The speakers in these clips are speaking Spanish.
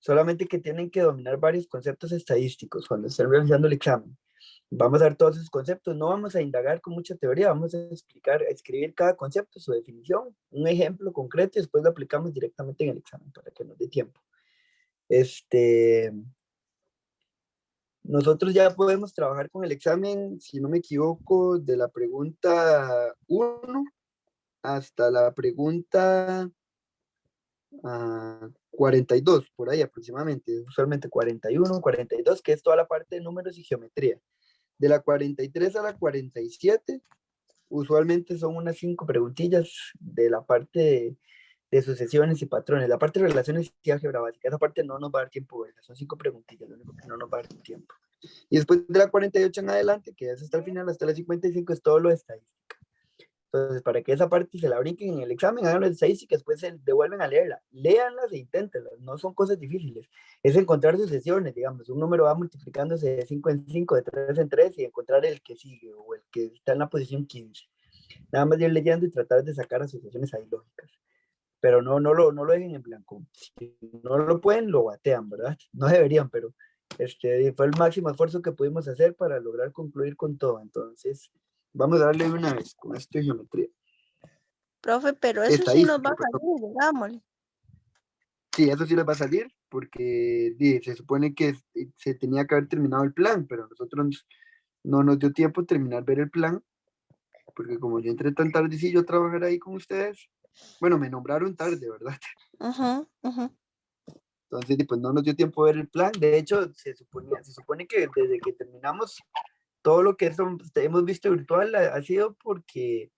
solamente que tienen que dominar varios conceptos estadísticos cuando estén realizando el examen. Vamos a ver todos esos conceptos, no vamos a indagar con mucha teoría, vamos a explicar, a escribir cada concepto, su definición, un ejemplo concreto y después lo aplicamos directamente en el examen para que nos dé tiempo. Nosotros ya podemos trabajar con el examen, si no me equivoco, de la pregunta 1 hasta la pregunta 42, por ahí aproximadamente, usualmente 41, 42, que es toda la parte de números y geometría. De la 43 a la 47, usualmente son unas 5 preguntillas de la parte de sucesiones y patrones. La parte de relaciones y álgebra básica, esa parte no nos va a dar tiempo, ¿verdad? Son 5 preguntillas, lo único que no nos va a dar tiempo. Y después de la 48 en adelante, que es hasta el final, hasta la 55, es todo lo de estadística. Entonces, para que esa parte se la brinquen en el examen, hagan las estadísticas, después se devuelven a leerla. Léanlas e inténtenlas, no son cosas difíciles. Es encontrar sucesiones, digamos, un número va multiplicándose de 5 en 5, de 3 en 3, y encontrar el que sigue o el que está en la posición 15. Nada más ir leyendo y tratar de sacar asociaciones ahí lógicas. Pero no lo dejen en blanco. Si no lo pueden, lo batean, ¿verdad? No deberían, pero fue el máximo esfuerzo que pudimos hacer para lograr concluir con todo. Entonces, vamos a darle una vez con esto de geometría. Profe, pero eso sí nos va a salir, digámosle. Sí, eso sí les va a salir, porque se supone que se tenía que haber terminado el plan, pero a nosotros no nos dio tiempo terminar ver el plan, porque como yo entré tan tardecillo a trabajar ahí con ustedes, bueno, me nombraron tarde, ¿verdad? Entonces, pues no nos dio tiempo de ver el plan. De hecho, se supone que desde que terminamos todo lo que hemos visto virtual ha sido porque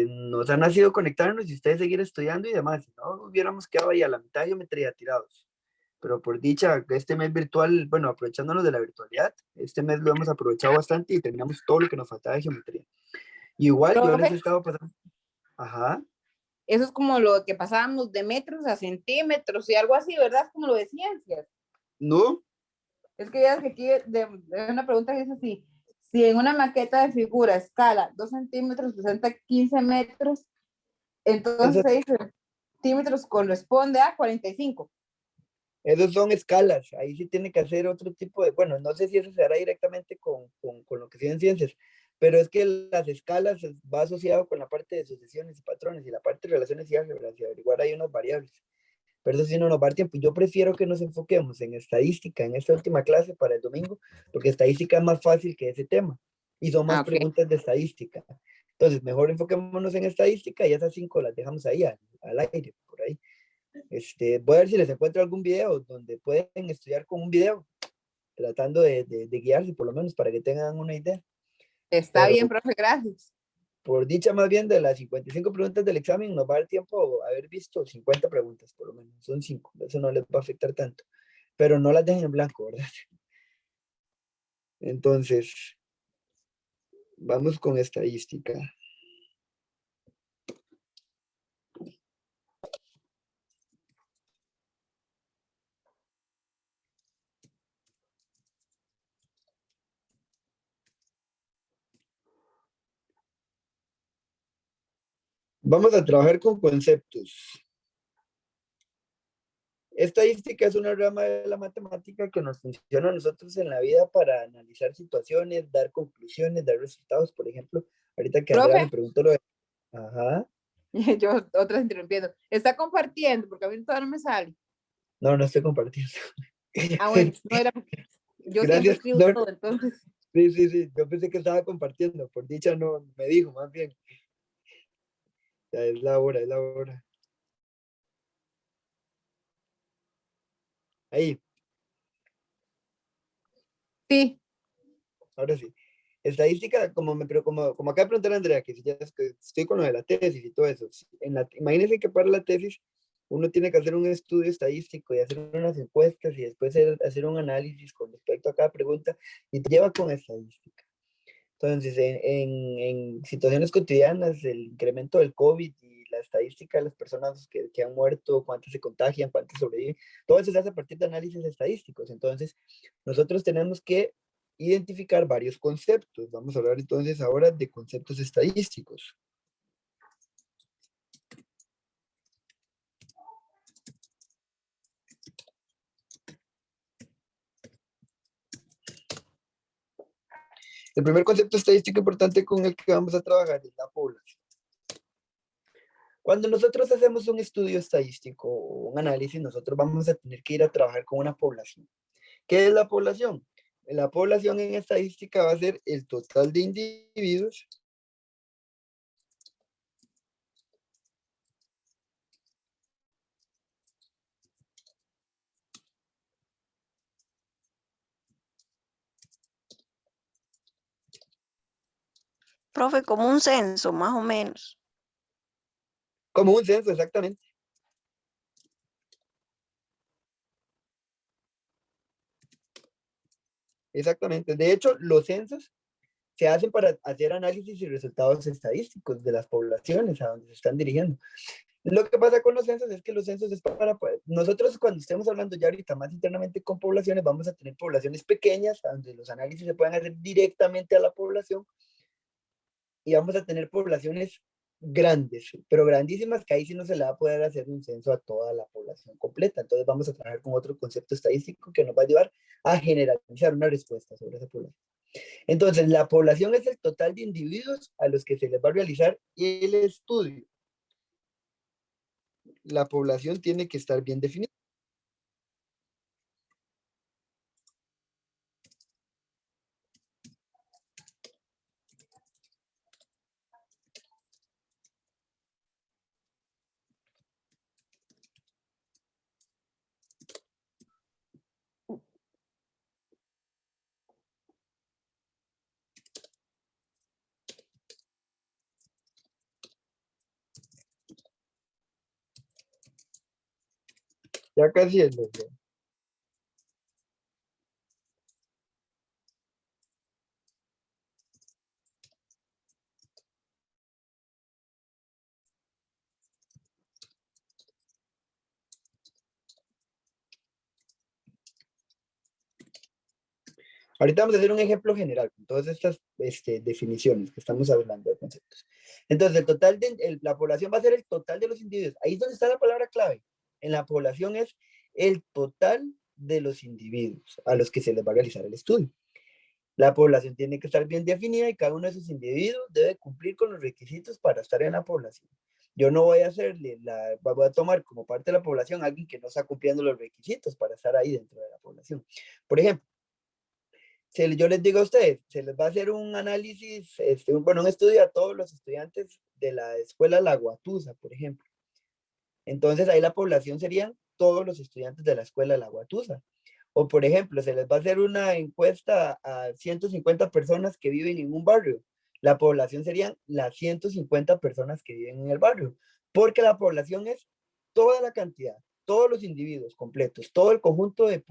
nos ha nacido conectarnos y ustedes seguir estudiando y demás. Si no, hubiéramos quedado ahí a la mitad de geometría tirados. Pero por dicha, este mes virtual, bueno, aprovechándonos de la virtualidad, este mes lo hemos aprovechado bastante y terminamos todo lo que nos faltaba de geometría. Y igual, yo les he estado pasando. Ajá. Eso es como lo que pasábamos de metros a centímetros y algo así, ¿verdad? Como lo de ciencias. No. Es que ya es que aquí de una pregunta que es así. Si en una maqueta de figura escala 2 centímetros presenta 15 metros, entonces 6 centímetros corresponde a 45. Esos son escalas, ahí sí tiene que hacer otro tipo de, bueno, no sé si eso se hará directamente con lo que siguen ciencias, pero es que las escalas va asociado con la parte de sucesiones y patrones y la parte de relaciones y álgebra, y averiguar ahí unas variables. Pero eso sí no nos va a dar tiempo. Yo prefiero que nos enfoquemos en estadística en esta última clase para el domingo, porque estadística es más fácil que ese tema y son más preguntas de estadística. Entonces, mejor enfoquémonos en estadística y esas 5 las dejamos ahí al aire, por ahí. Voy a ver si les encuentro algún video donde pueden estudiar con un video, tratando de guiarse por lo menos para que tengan una idea. Está bien, profe, gracias. Por dicha, más bien de las 55 preguntas del examen, nos va a dar tiempo a haber visto 50 preguntas, por lo menos. Son 5, eso no les va a afectar tanto. Pero no las dejen en blanco, ¿verdad? Entonces, vamos con estadística. Vamos a trabajar con conceptos. Estadística es una rama de la matemática que nos funciona a nosotros en la vida para analizar situaciones, dar conclusiones, dar resultados. Por ejemplo, ahorita que Andrea me preguntó lo de... Ajá. Yo otra interrumpiendo. ¿Está compartiendo? Porque a mí todavía no me sale. No, no estoy compartiendo. Bueno, no era... Yo siempre escribo todo, entonces... Sí. Yo pensé que estaba compartiendo. Por dicha no me dijo, más bien. Ya es la hora. Ahí. Sí. Ahora sí. Estadística, como acaba de preguntar Andrea, que si ya estoy con lo de la tesis y todo eso. Imagínense que para la tesis uno tiene que hacer un estudio estadístico y hacer unas encuestas y después hacer un análisis con respecto a cada pregunta y te lleva con estadística. Entonces, en situaciones cotidianas, el incremento del COVID y la estadística de las personas que han muerto, cuántas se contagian, cuántas sobreviven, todo eso se hace a partir de análisis estadísticos. Entonces, nosotros tenemos que identificar varios conceptos. Vamos a hablar entonces ahora de conceptos estadísticos. El primer concepto estadístico importante con el que vamos a trabajar es la población. Cuando nosotros hacemos un estudio estadístico o un análisis, nosotros vamos a tener que ir a trabajar con una población. ¿Qué es la población? La población en estadística va a ser el total de individuos Profe, como un censo, más o menos. como un censo, exactamente. Exactamente. De hecho, los censos se hacen para hacer análisis y resultados estadísticos de las poblaciones a donde se están dirigiendo. Lo que pasa con los censos es que los censos es para, nosotros cuando estemos hablando ya ahorita más internamente con poblaciones, vamos a tener poblaciones pequeñas, donde los análisis se puedan hacer directamente a la población, y vamos a tener poblaciones grandes, pero grandísimas, que ahí sí no se le va a poder hacer un censo a toda la población completa. Entonces vamos a trabajar con otro concepto estadístico que nos va a ayudar a generalizar una respuesta sobre esa población. Entonces, la población es el total de individuos a los que se les va a realizar el estudio. La población tiene que estar bien definida. Ya casi es lo que... Ahorita vamos a hacer un ejemplo general con todas estas definiciones que estamos hablando de conceptos. Entonces, el total de la población va a ser el total de los individuos. Ahí es donde está la palabra clave. En la población es el total de los individuos a los que se les va a realizar el estudio. La población tiene que estar bien definida y cada uno de esos individuos debe cumplir con los requisitos para estar en la población. Yo no voy a voy a tomar como parte de la población a alguien que no está cumpliendo los requisitos para estar ahí dentro de la población. Por ejemplo, yo les digo a ustedes, se les va a hacer un análisis, un estudio a todos los estudiantes de la escuela La Guatusa, por ejemplo. Entonces ahí la población serían todos los estudiantes de la escuela La Guatusa. O por ejemplo, se les va a hacer una encuesta a 150 personas que viven en un barrio. La población serían las 150 personas que viven en el barrio, porque la población es toda la cantidad, todos los individuos completos, todo el conjunto de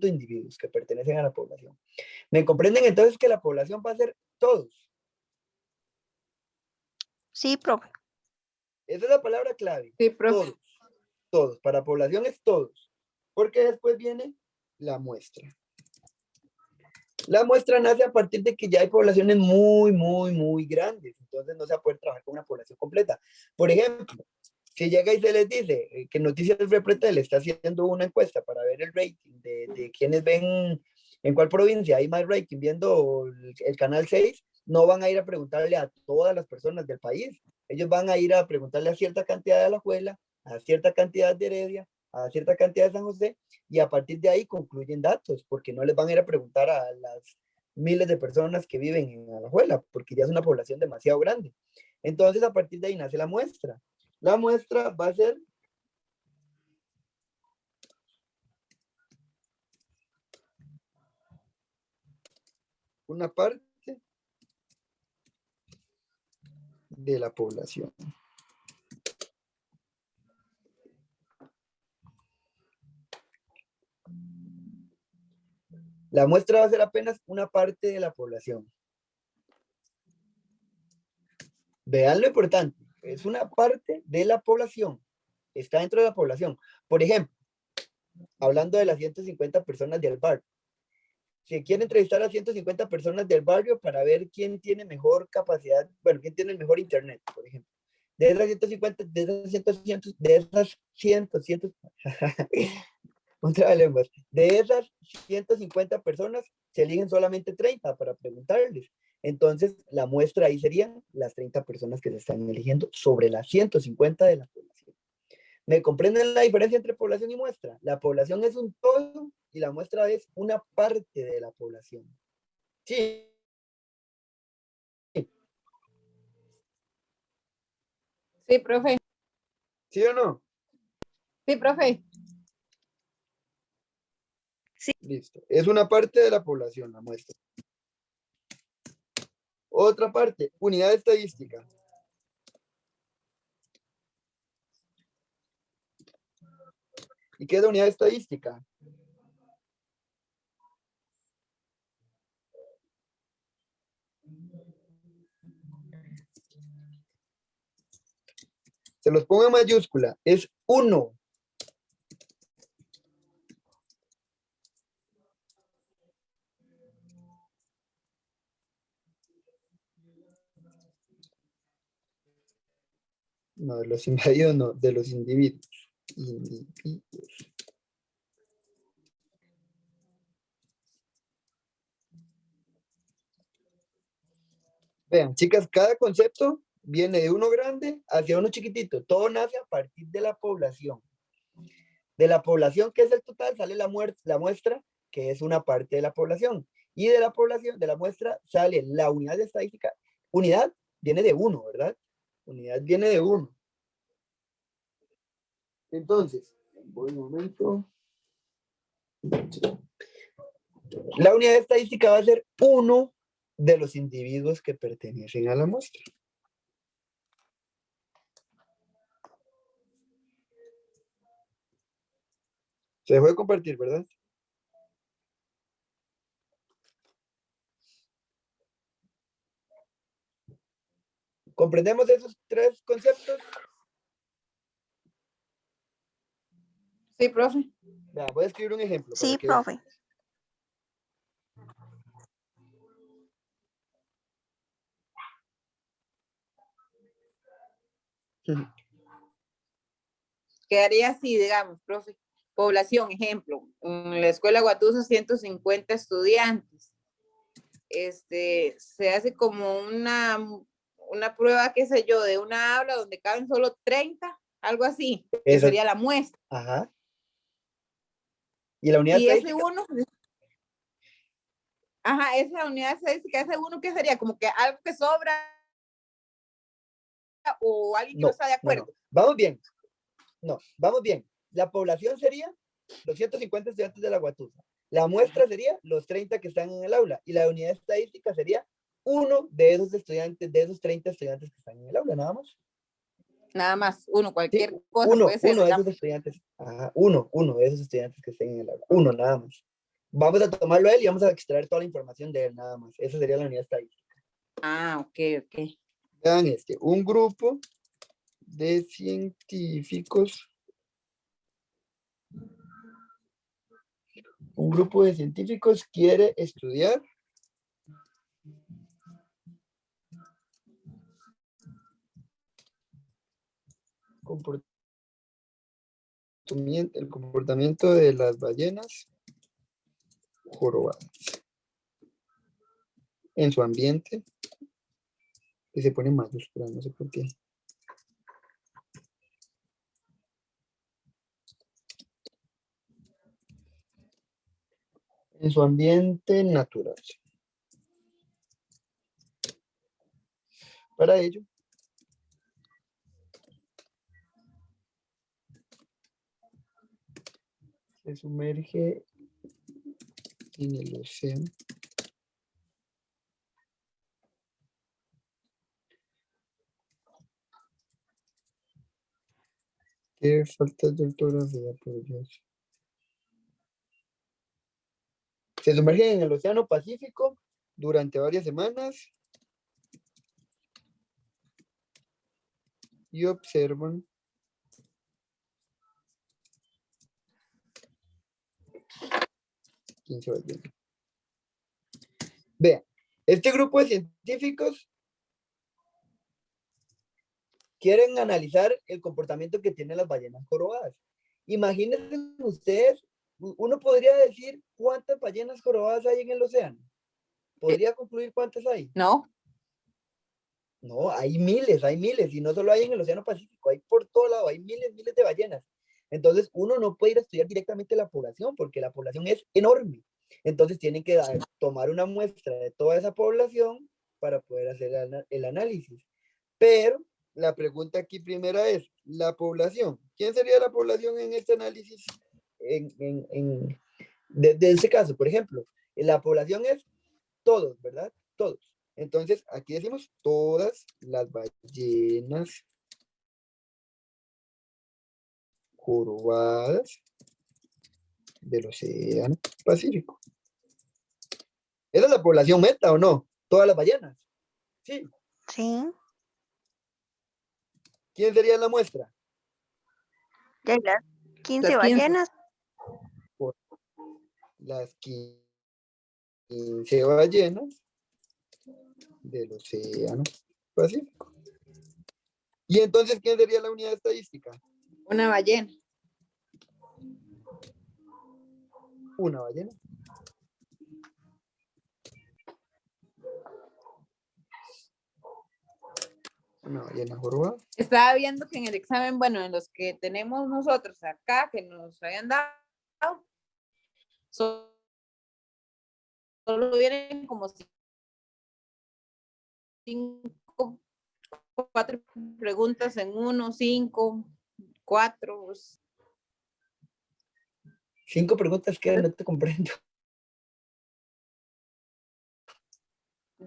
individuos que pertenecen a la población. ¿Me comprenden entonces que la población va a ser todos? Sí, profe. Esa es la palabra clave. Sí, profe. Todos, todos. Para población es todos. Porque después viene la muestra. La muestra nace a partir de que ya hay poblaciones muy, muy, muy grandes. Entonces no se va a poder trabajar con una población completa. Por ejemplo, si llega y se les dice que Noticias Repretel está haciendo una encuesta para ver el rating de quienes ven en cuál provincia hay más rating viendo el canal 6, no van a ir a preguntarle a todas las personas del país. Ellos van a ir a preguntarle a cierta cantidad de Alajuela, a cierta cantidad de Heredia, a cierta cantidad de San José, y a partir de ahí concluyen datos, porque no les van a ir a preguntar a las miles de personas que viven en Alajuela, porque ya es una población demasiado grande. Entonces, a partir de ahí nace la muestra. La muestra va a ser una parte de la población. La muestra va a ser apenas una parte de la población. Vean lo importante, es una parte de la población, está dentro de la población. Por ejemplo, hablando de las 150 personas del barrio, se quiere entrevistar a 150 personas del barrio para ver quién tiene mejor capacidad, bueno, quién tiene el mejor internet, por ejemplo. De esas 150, de esas 100, Un trabalenguas. De esas 150 personas, se eligen solamente 30 para preguntarles. Entonces, la muestra ahí serían las 30 personas que se están eligiendo sobre las 150 de la población. ¿Me comprenden la diferencia entre población y muestra? La población es un todo y la muestra es una parte de la población. Sí. Sí, profe. ¿Sí o no? Sí, profe. Sí. Listo. Es una parte de la población, la muestra. Otra parte, unidad estadística. ¿Y qué es la unidad estadística? Se los pongo en mayúscula. Es 1. No, de los invadidos no, de los individuos. Individuos. Vean, chicas, cada concepto viene de uno grande hacia uno chiquitito. Todo nace a partir de la población. De la población, que es el total, sale la muestra, que es una parte de la población. Y de la población, de la muestra, sale la unidad de estadística. Unidad viene de 1, ¿verdad? Unidad viene de 1. Entonces, voy un momento. La unidad de estadística va a ser 1 de los individuos que pertenecen a la muestra. Se dejó de compartir, ¿verdad? ¿Comprendemos esos 3 conceptos? Sí, profe. Vean, voy a escribir un ejemplo. Sí, profe. Quedaría así, digamos, profe. Población, ejemplo. En la escuela Guatusa, 150 estudiantes. Se hace como una prueba, qué sé yo, de una aula donde caben solo 30, algo así, que sería la muestra. Ajá. Y la unidad estadística. Ese uno, ajá, esa unidad estadística, ese uno, ¿qué sería? Como que algo que sobra o alguien que no está de acuerdo. No. Vamos bien. No, vamos bien. La población sería los 150 estudiantes de la Guatusa. La muestra sería los 30 que están en el aula. Y la unidad estadística sería uno de esos estudiantes, de esos 30 estudiantes que están en el aula, nada más. Nada más, uno, cualquier cosa puede ser. Uno de esos estudiantes. Ajá, uno de esos estudiantes que estén en el aula. Uno, nada más. Vamos a tomarlo a él y vamos a extraer toda la información de él, nada más. Esa sería la unidad estadística. Ah, ok. Vean un grupo de científicos. Un grupo de científicos quiere estudiar el comportamiento de las ballenas jorobadas en su ambiente, que se pone en mayúscula, no sé por qué. En su ambiente natural. Para ello, se sumerge en el océano. Qué falta de ortografía, por Dios. Se sumergen en el océano Pacífico durante varias semanas y observan quién se va viendo. Vean, este grupo de científicos quieren analizar el comportamiento que tienen las ballenas jorobadas. Imagínense ustedes uno podría decir cuántas ballenas jorobadas hay en el océano. ¿Podría concluir cuántas hay? No. No, hay miles, y no solo hay en el Océano Pacífico, hay por todo lado, hay miles de ballenas. Entonces, uno no puede ir a estudiar directamente la población, porque la población es enorme. Entonces, tienen que tomar una muestra de toda esa población para poder hacer el análisis. Pero, la pregunta aquí primera es, la población, ¿quién sería la población en este análisis? De ese caso, por ejemplo, la población es todos, ¿verdad? Todos. Entonces, aquí decimos todas las ballenas jorobadas del Océano Pacífico. ¿Esa es la población meta o no? Todas las ballenas. Sí. Sí. ¿Quién sería la muestra? Ya las 15 Las 15. ballenas. Las 15 ballenas del Océano Pacífico. ¿Y entonces quién sería la unidad estadística? Una ballena. Una ballena. Una ballena jorobada. Estaba viendo que en el examen, bueno, en los que tenemos nosotros acá, que nos habían dado, solo vienen como 5, 4 preguntas en 1, 5, 4. 5 preguntas que no te comprendo.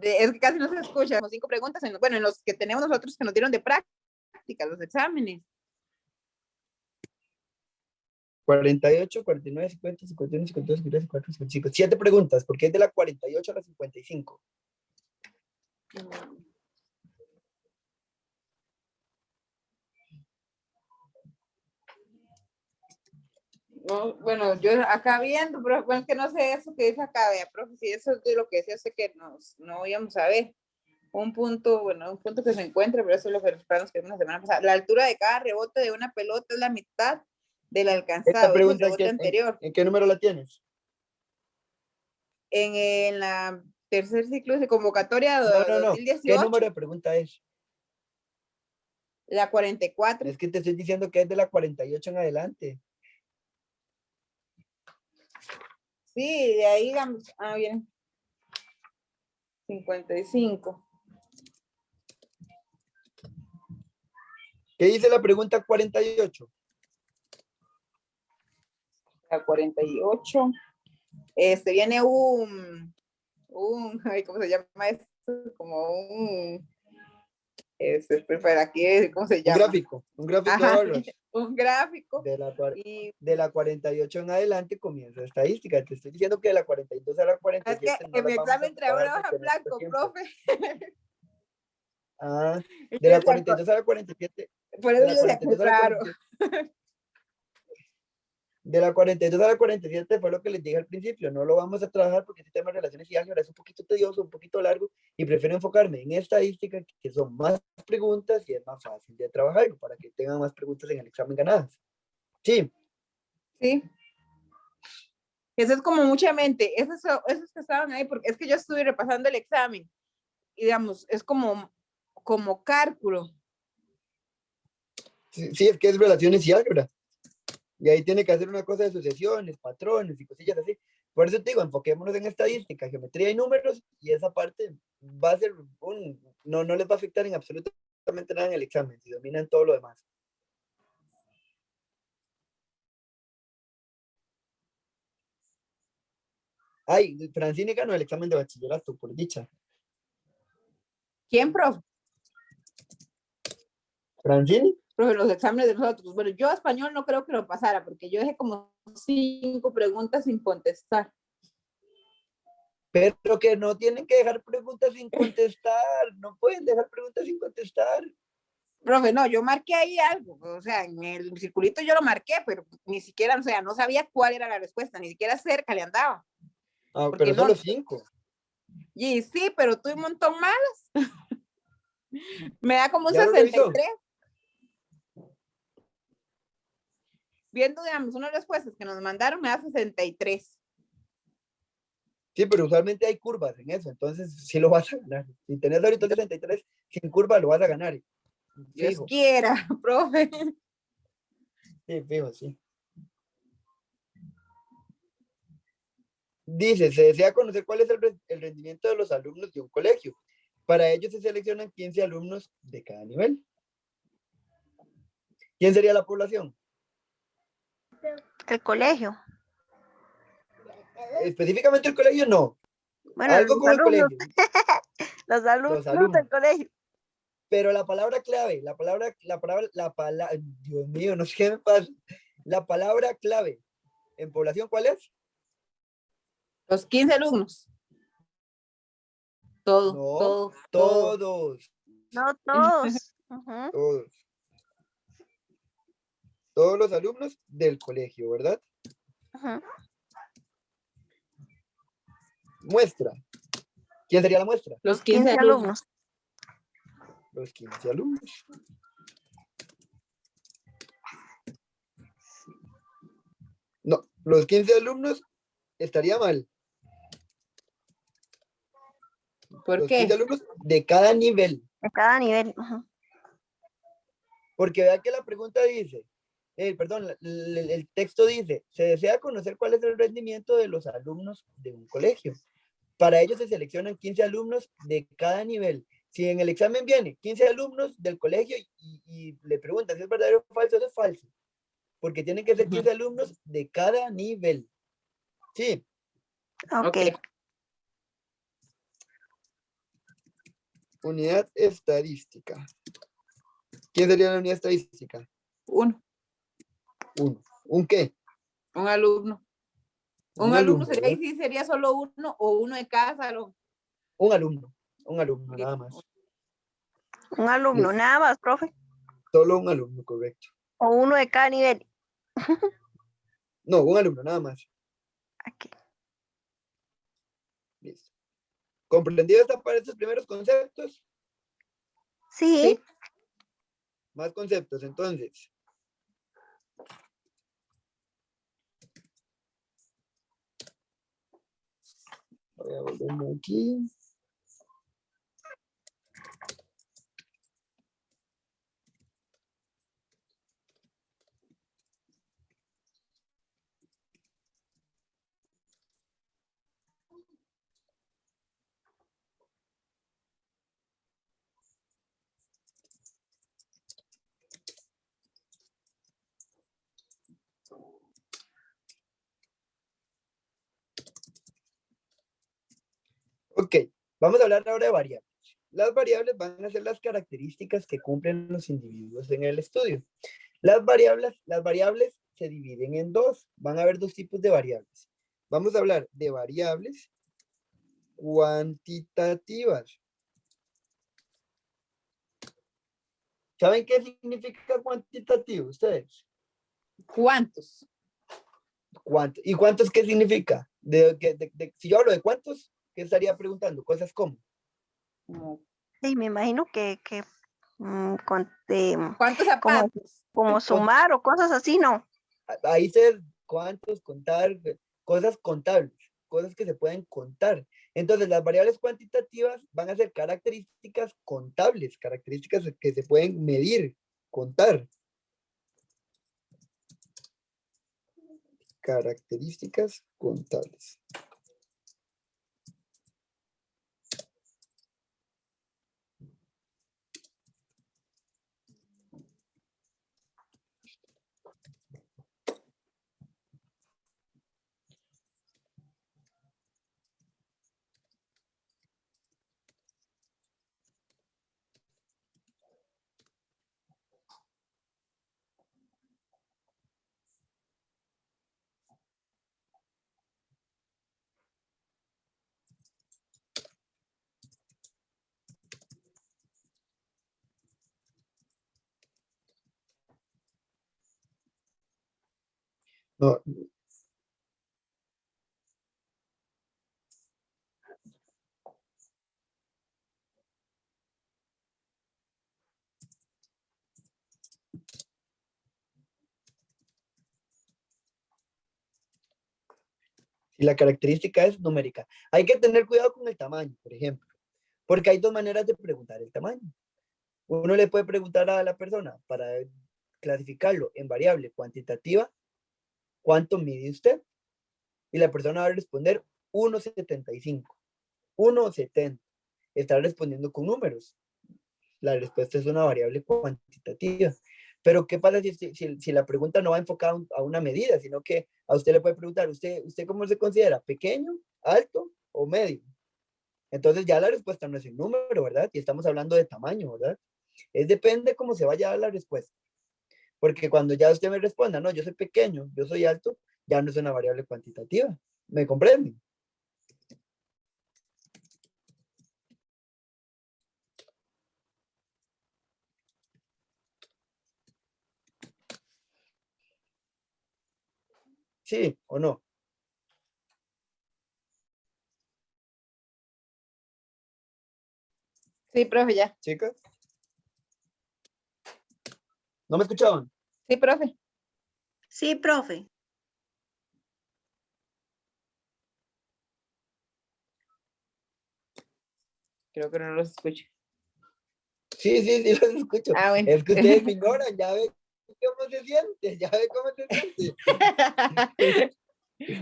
Es que casi no se escucha, como 5 preguntas, en los que tenemos nosotros que nos dieron de práctica, los exámenes. 48, 49, 50, 51, 52, 53, 54, 55. 7 preguntas, porque es de la 48 a la 55. No, bueno, yo acá viendo, pero bueno, que no sé eso que dice acá, vea, profe, si eso es de lo que decía usted que no íbamos a ver. Un punto que se encuentra, pero eso es lo que los planos que vimos la semana pasada. La altura de cada rebote de una pelota es la mitad del alcanzado. Esta pregunta, es el rebote anterior. ¿en qué número la tienes? En la tercer ciclo de convocatoria de No. 2018. ¿Qué número de pregunta es? La 44. Es que te estoy diciendo que es de la 48 en adelante. Sí, de ahí bien. 55. ¿Qué dice la pregunta 48? La 48. Viene ¿cómo se llama esto? Como para aquí, ¿cómo se llama? Un gráfico de Ajá, barras. un gráfico. De la 48 en adelante comienza estadística. Te estoy diciendo que de la 42 a la 47 es que no en mi las vamos a examen trae una trabajar hoja en porque no blanco, tengo tiempo. profe. Ah, de la 42 a la 47. Por De eso la yo decía, 42 a la claro. 47. De la 42 a la 47 fue lo que les dije al principio. No lo vamos a trabajar porque este tema de relaciones y álgebra es un poquito tedioso, un poquito largo, y prefiero enfocarme en estadística, que son más preguntas y es más fácil de trabajar para que tengan más preguntas en el examen ganadas. Sí. Sí. Eso es como mucha mente. Esos que estaban ahí, porque es que yo estuve repasando el examen y digamos, es como cálculo. Sí, es que es relaciones y álgebra. Y ahí tiene que hacer una cosa de sucesiones, patrones y cosillas así. Por eso te digo, enfoquémonos en estadística, geometría y números, y esa parte va a ser no les va a afectar en absolutamente nada en el examen, si dominan todo lo demás. Ay, Francine ganó el examen de bachillerato, por dicha. ¿Quién, profe? ¿Francine? Profe, los exámenes de nosotros. Bueno, yo español no creo que lo pasara, porque yo dejé como 5 preguntas sin contestar. Pero que no tienen que dejar preguntas sin contestar, no pueden dejar preguntas sin contestar. Profe, no, yo marqué ahí algo, o sea, en el circulito yo lo marqué, pero ni siquiera, o sea, no sabía cuál era la respuesta, ni siquiera cerca le andaba. Ah, pero no, solo 5. Y sí, pero tuve un montón malas. Me da como un ¿Ya lo 63. revisó? viendo, digamos, unas respuestas que nos mandaron, me da 63. Sí, pero usualmente hay curvas en eso, entonces sí lo vas a ganar. Si tenés ahorita el 63 sin curva, lo vas a ganar. Dios Fijo. quiera, profe. Sí, fijo, sí. Dice, se desea conocer cuál es el rendimiento de los alumnos de un colegio. Para ello se seleccionan 15 alumnos de cada nivel. ¿Quién sería la población? El colegio. Específicamente el colegio, no. Bueno, Algo los con el alumnos. colegio. Los alumnos Los alumnos. del colegio. Pero la palabra clave, Dios mío, no sé qué me pasa. La palabra clave en población, ¿cuál es? Los 15 alumnos. Todo, No, todo, todo. todos. No todos. Ujú. Todos. Todos los alumnos del colegio, ¿verdad? Ujú. Muestra. ¿Quién sería la muestra? Los 15 15 alumnos. alumnos. Los 15 alumnos. No, los 15 alumnos estaría mal. ¿Por Los 15 qué? alumnos de cada nivel. De cada nivel. Ujú. Porque vea que la pregunta dice, perdón, el texto dice, se desea conocer cuál es el rendimiento de los alumnos de un colegio. Para ello se seleccionan 15 alumnos de cada nivel. Si en el examen viene 15 alumnos del colegio y le preguntan si es verdadero o falso, eso es falso. Porque tienen que ser 15 alumnos de cada nivel. Sí. Ok. Unidad estadística. ¿Quién sería la unidad estadística? Uno. Uno. ¿Un qué? Un alumno. Un Un alumno alumno, sería, ¿verdad? y sí, sería solo uno o uno de cada salón. Un alumno, nada más. Un alumno, Listo. nada más, profe. Solo un alumno, correcto. O uno de cada nivel. No, un alumno, nada más. Aquí. Listo. ¿Comprendido esta parte de estos primeros conceptos? Sí. Sí. Más conceptos, entonces. Voy a volverme aquí. Ok, vamos a hablar ahora de variables. Las variables van a ser las características que cumplen los individuos en el estudio. Las variables se dividen en dos. Van a haber dos tipos de variables. Vamos a hablar de variables cuantitativas. ¿Saben qué significa cuantitativo ustedes? ¿Cuántos? ¿Y cuántos qué significa? Si yo hablo de cuántos, ¿qué estaría preguntando? Cosas como. Sí, me imagino que ¿Cuántos como, zapatos? como sumar o cosas así, ¿no? Ahí se cuántos, contar, cosas contables, cosas que se pueden contar. Entonces, las variables cuantitativas van a ser características contables, características que se pueden medir, contar. Características contables. No, Y la característica es numérica. Hay que tener cuidado con el tamaño, por ejemplo, porque hay dos maneras de preguntar el tamaño. Uno le puede preguntar a la persona para clasificarlo en variable cuantitativa, ¿cuánto mide usted? Y la persona va a responder 1,75, 1,70. Está respondiendo con números. La respuesta es una variable cuantitativa. Pero ¿qué pasa si la pregunta no va enfocada a una medida, sino que a usted le puede preguntar, ¿usted cómo se considera? ¿Pequeño, alto o medio? Entonces ya la respuesta no es el número, ¿verdad? Y estamos hablando de tamaño, ¿verdad? Depende cómo se vaya a dar la respuesta. Porque cuando ya usted me responda, no, yo soy pequeño, yo soy alto, ya no es una variable cuantitativa. ¿Me comprenden? ¿Sí o no? Sí, profe, ya. ¿Chicas? ¿No me escuchaban? Sí, profe. Sí, profe. Creo que no los escucho. Sí, los escucho. Ah, bueno. Es que ustedes me ignoran, ya ve cómo se siente, ya ve cómo se siente.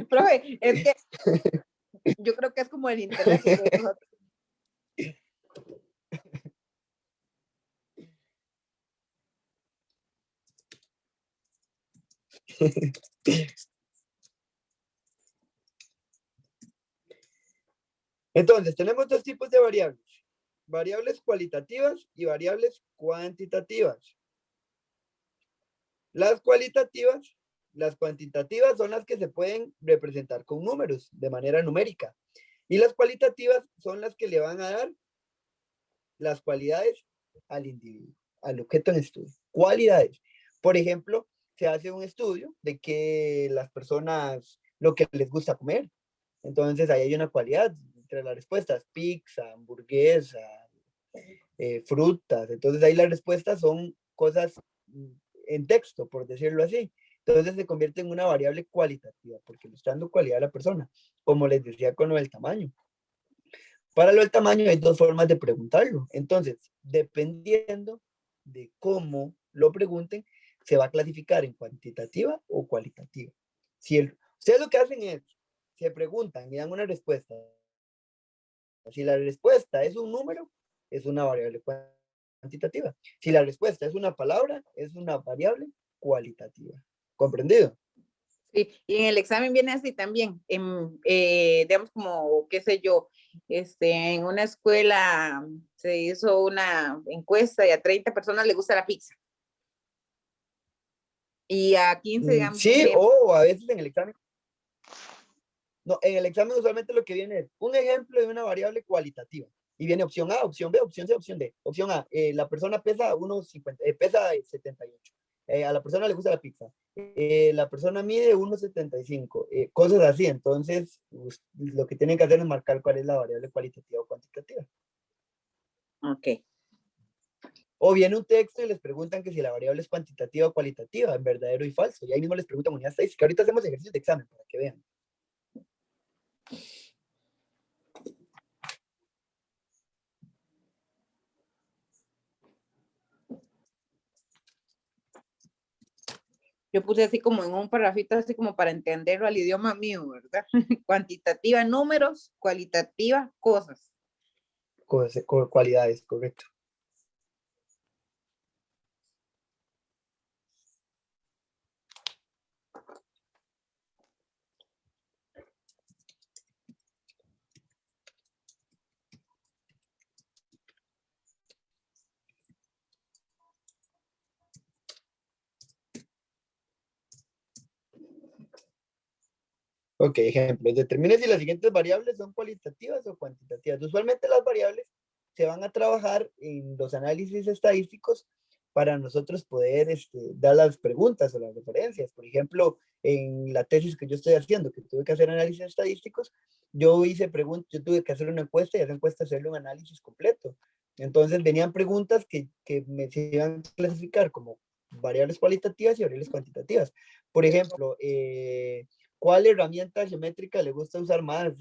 Profe, es que yo creo que es como el intelecto de nosotros. Entonces, tenemos dos tipos de variables. Variables cualitativas y variables cuantitativas. Las cuantitativas son las que se pueden representar con números, de manera numérica. Y las cualitativas son las que le van a dar las cualidades al individuo, al objeto en estudio. Cualidades. Por ejemplo, se hace un estudio de que las personas, lo que les gusta comer. Entonces, ahí hay una cualidad entre las respuestas, pizza, hamburguesa, frutas. Entonces, ahí las respuestas son cosas en texto, por decirlo así. Entonces, se convierte en una variable cualitativa, porque le está dando cualidad a la persona, como les decía con lo del tamaño. Para lo del tamaño hay dos formas de preguntarlo. Entonces, dependiendo de cómo lo pregunten, se va a clasificar en cuantitativa o cualitativa. Ustedes lo que hacen es, se preguntan y dan una respuesta. Si la respuesta es un número, es una variable cuantitativa. Si la respuesta es una palabra, es una variable cualitativa. ¿Comprendido? Sí, y en el examen viene así también, digamos como, qué sé yo, en una escuela se hizo una encuesta y a 30 personas le gusta la pizza. Y a 15, digamos, Sí, o a veces en el examen. No, en el examen usualmente lo que viene es un ejemplo de una variable cualitativa. Y viene opción A, opción B, opción C, opción D. Opción A, la persona pesa 1,50, pesa 78. A la persona le gusta la pizza. La persona mide 1,75. Cosas así. Entonces, lo que tienen que hacer es marcar cuál es la variable cualitativa o cuantitativa. Ok. O viene un texto y les preguntan que si la variable es cuantitativa o cualitativa, en verdadero y falso. Y ahí mismo les preguntan unidad estadística. Ahorita hacemos ejercicios de examen para que vean. Yo puse así como en un parrafito, así como para entenderlo al idioma mío, ¿verdad? Cuantitativa, números, cualitativa, cosas. Cualidades, correcto. Ok, ejemplos. Determine si las siguientes variables son cualitativas o cuantitativas. Usualmente las variables se van a trabajar en los análisis estadísticos para nosotros poder dar las preguntas o las referencias. Por ejemplo, en la tesis que yo estoy haciendo, que tuve que hacer análisis estadísticos, yo hice preguntas, yo tuve que hacer una encuesta y a esa encuesta hacerle un análisis completo. Entonces venían preguntas que me se iban a clasificar como variables cualitativas y variables cuantitativas. Por ejemplo, ¿Cuál herramienta geométrica le gusta usar más?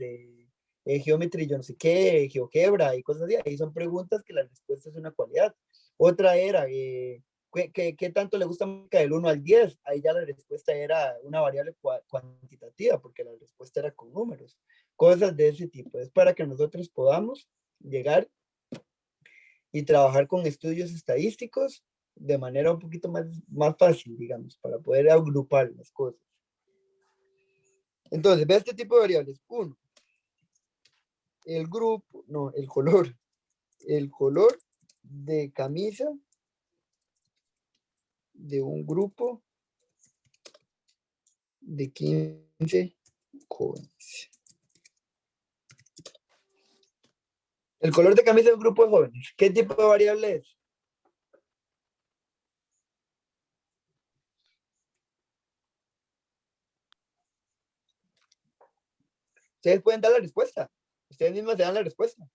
Geometry, yo no sé qué, GeoGebra y cosas así. Ahí son preguntas que la respuesta es una cualidad. Otra era, ¿qué tanto le gusta música del 1 al 10? Ahí ya la respuesta era una variable cuantitativa, porque la respuesta era con números. Cosas de ese tipo. Es para que nosotros podamos llegar y trabajar con estudios estadísticos de manera un poquito más fácil, digamos, para poder agrupar las cosas. Entonces, ve este tipo de variables. Uno, el grupo, no, el color de camisa de un grupo de 15 jóvenes. El color de camisa de un grupo de jóvenes. ¿Qué tipo de variable es? Ustedes pueden dar la respuesta. Ustedes mismos se dan la respuesta.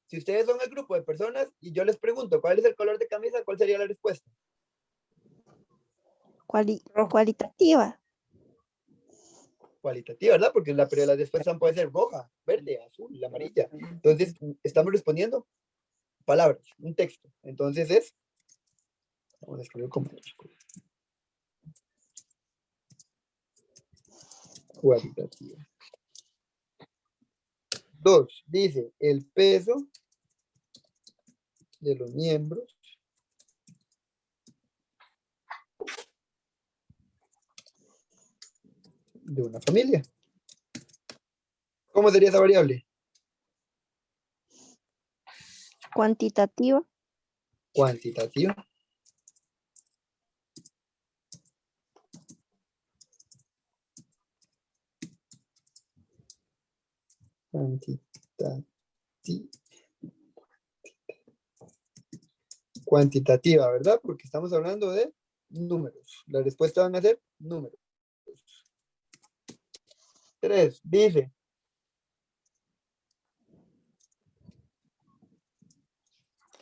Si ustedes son el grupo de personas y yo les pregunto cuál es el color de camisa, ¿cuál sería la respuesta? Cualitativa. Cualitativa, ¿verdad? Porque la respuesta puede ser roja, verde, azul, amarilla. Entonces, estamos respondiendo palabras, un texto. Entonces vamos a escribir con mayúsculas. Cualitativa. 2, dice el peso de los miembros de una familia. ¿Cómo sería esa variable? Cuantitativa. Cuantitativa. Cuantitativa, ¿verdad? Porque estamos hablando de números. La respuesta van a ser números. 3, dice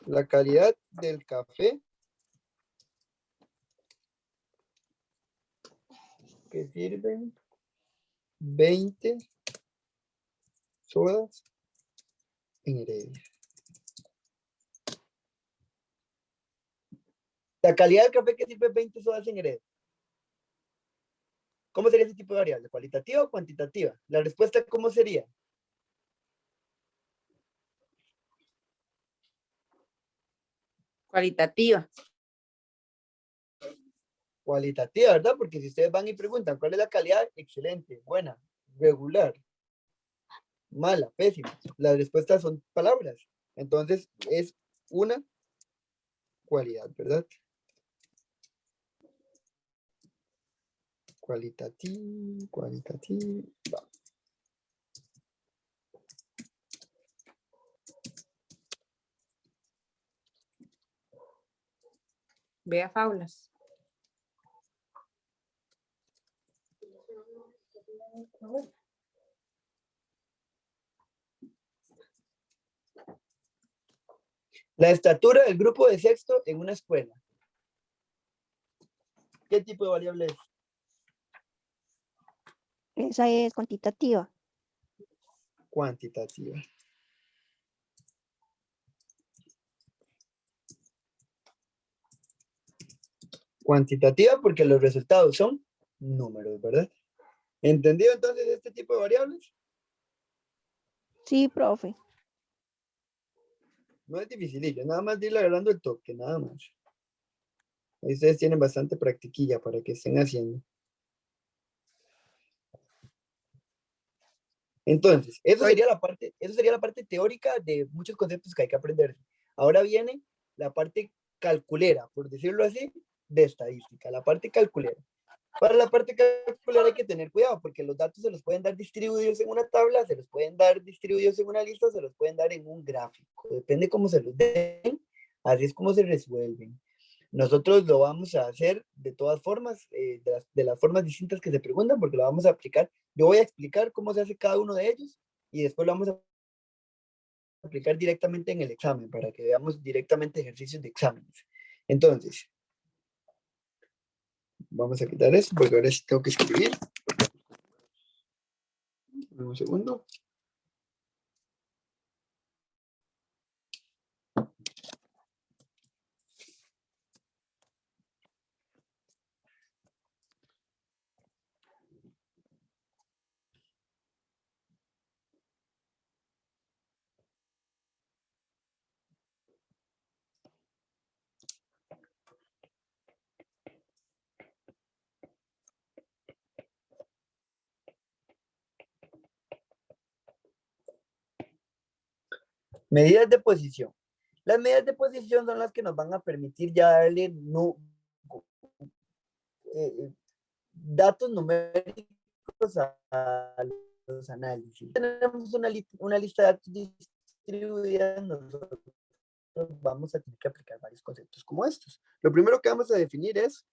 la calidad del café que sirven 20 sodas en Heredia. La calidad del café que sirve 20 sodas en Heredia. ¿Cómo sería ese tipo de variable? ¿Cualitativa o cuantitativa? La respuesta, ¿cómo sería? Cualitativa. Cualitativa, ¿verdad? Porque si ustedes van y preguntan cuál es la calidad, excelente, buena, regular, mala, pésima. Las respuestas son palabras. Entonces, es una cualidad, ¿verdad? Cualitativa. Vea faulas. La estatura del grupo de sexto en una escuela. ¿Qué tipo de variable es? Esa es cuantitativa. Cuantitativa. Cuantitativa porque los resultados son números, ¿verdad? ¿Entendido entonces este tipo de variables? Sí, profe. No es dificilillo, nada más dile agarrando el toque, nada más. Ahí ustedes tienen bastante practiquilla para que estén haciendo. Entonces, eso sería la parte teórica de muchos conceptos que hay que aprender. Ahora viene la parte calculera, por decirlo así, de estadística, la parte calculera. Para la parte calculera hay que tener cuidado porque los datos se los pueden dar distribuidos en una tabla, se los pueden dar distribuidos en una lista, se los pueden dar en un gráfico. Depende cómo se los den, así es como se resuelven. Nosotros lo vamos a hacer de todas formas, de las formas distintas que se preguntan, porque lo vamos a aplicar. Yo voy a explicar cómo se hace cada uno de ellos y después lo vamos a aplicar directamente en el examen para que veamos directamente ejercicios de exámenes. Entonces, vamos a quitar esto porque ahora sí tengo que escribir. Un segundo. Medidas de posición. Las medidas de posición son las que nos van a permitir ya darle datos numéricos a los análisis. Tenemos una lista de datos distribuida, nosotros vamos a tener que aplicar varios conceptos como estos. Lo primero que vamos a definir es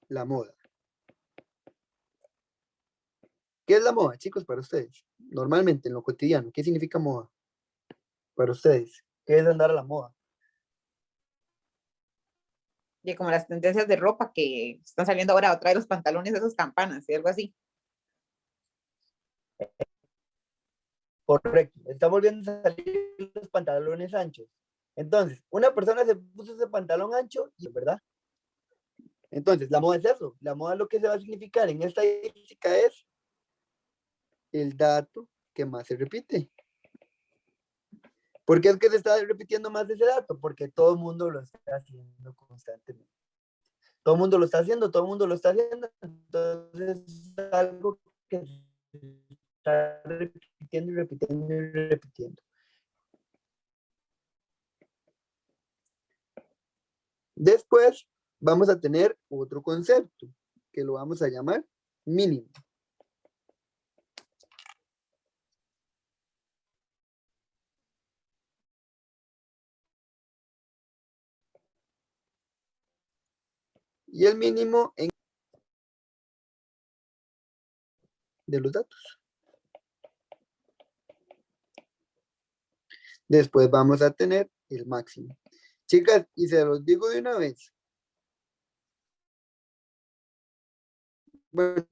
la moda. ¿Qué es la moda, chicos, para ustedes? Normalmente, en lo cotidiano, ¿qué significa moda? Para ustedes, ¿qué es andar a la moda? Y como las tendencias de ropa que están saliendo ahora, otra de los pantalones, esas campanas y algo así. Correcto, están volviendo a salir los pantalones anchos. Entonces, una persona se puso ese pantalón ancho, y ¿verdad? Entonces, la moda es eso. La moda lo que se va a significar en esta estadística es el dato que más se repite. ¿Por qué es que se está repitiendo más ese dato? Porque todo el mundo lo está haciendo constantemente. Todo el mundo lo está haciendo, todo el mundo lo está haciendo. Entonces, es algo que se está repitiendo y repitiendo y repitiendo. Después vamos a tener otro concepto que lo vamos a llamar mínimo. Y el mínimo de los datos. Después vamos a tener el máximo. Chicas, y se los digo de una vez. Bueno,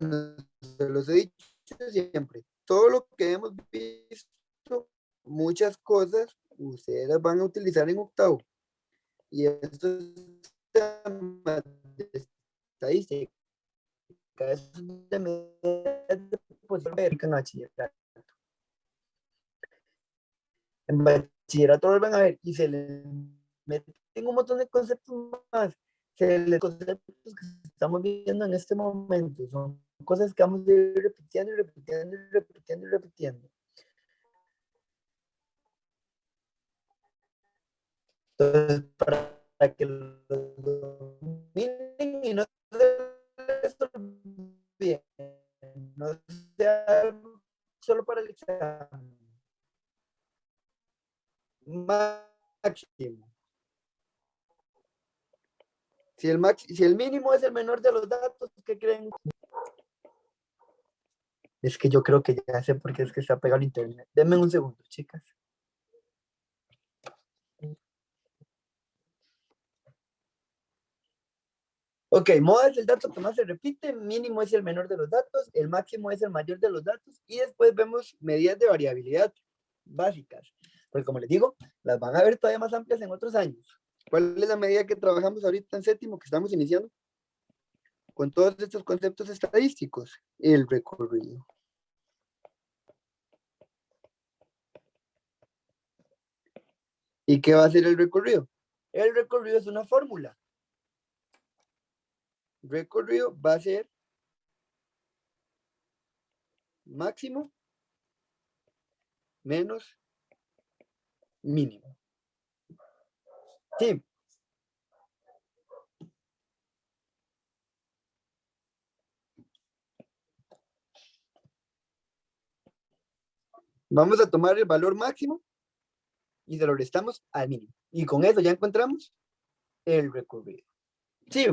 se los he dicho siempre. Todo lo que hemos visto, muchas cosas, ustedes las van a utilizar en octavo. Y esto es temas de estadística. Es de medidas de posición en bachillerato. En bachillerato lo van a ver y se les meten un montón de conceptos más. Los conceptos que estamos viendo en este momento son cosas que vamos a ir repitiendo y repitiendo y repitiendo y repitiendo. Entonces, para que lo dominen y no se les olvide, no sea solo para el examen. Máximo. Si el mínimo es el menor de los datos, ¿qué creen? Es que yo creo que ya sé por qué es que está pegado el internet. Denme un segundo, chicas. Ok, moda es el dato que más se repite, mínimo es el menor de los datos, el máximo es el mayor de los datos y después vemos medidas de variabilidad básicas. Porque como les digo, las van a ver todavía más amplias en otros años. ¿Cuál es la medida que trabajamos ahorita en séptimo, que estamos iniciando? Con todos estos conceptos estadísticos, el recorrido. ¿Y qué va a ser el recorrido? El recorrido es una fórmula. Recorrido va a ser máximo menos mínimo. Sí. Vamos a tomar el valor máximo y se lo restamos al mínimo. Y con eso ya encontramos el recorrido. Sí.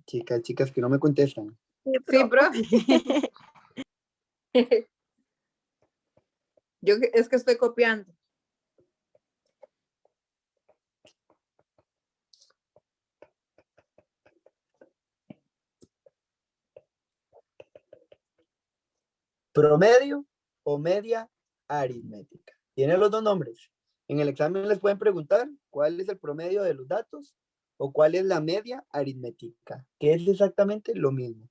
Chicas que no me contestan. Sí, profe. Yo es que estoy copiando. promedio o media aritmética. Tiene los dos nombres. En el examen les pueden preguntar cuál es el promedio de los datos o cuál es la media aritmética, que es exactamente lo mismo.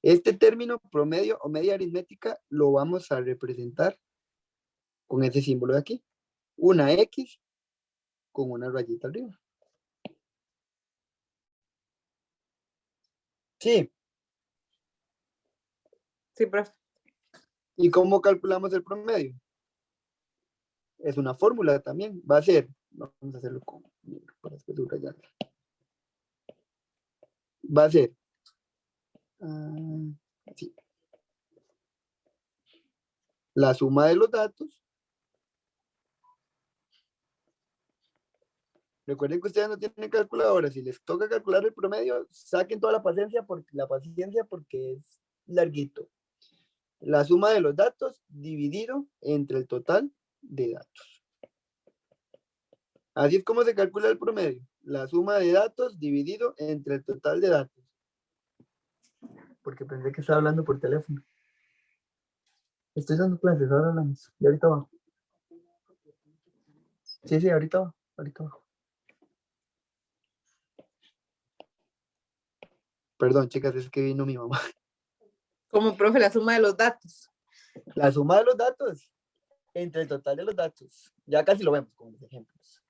Este término promedio o media aritmética lo vamos a representar con ese símbolo de aquí. Una X con una rayita arriba. Sí. Sí, profe. ¿Y cómo calculamos el promedio? Es una fórmula también. Va a ser, vamos a hacerlo con, para subrayarlo. Va a ser, sí, la suma de los datos. Recuerden que ustedes no tienen calculadora. Si les toca calcular el promedio, saquen toda la paciencia porque es larguito. La suma de los datos dividido entre el total de datos. Así es como se calcula el promedio. La suma de datos dividido entre el total de datos. Porque pensé que estaba hablando por teléfono. Estoy dando clases, ahora hablamos. Y ahorita abajo. Sí, ahorita abajo. Ahorita abajo. Perdón, chicas, es que vino mi mamá. Como, profe, la suma de los datos. La suma de los datos entre el total de los datos. Ya casi lo vemos con los ejemplos.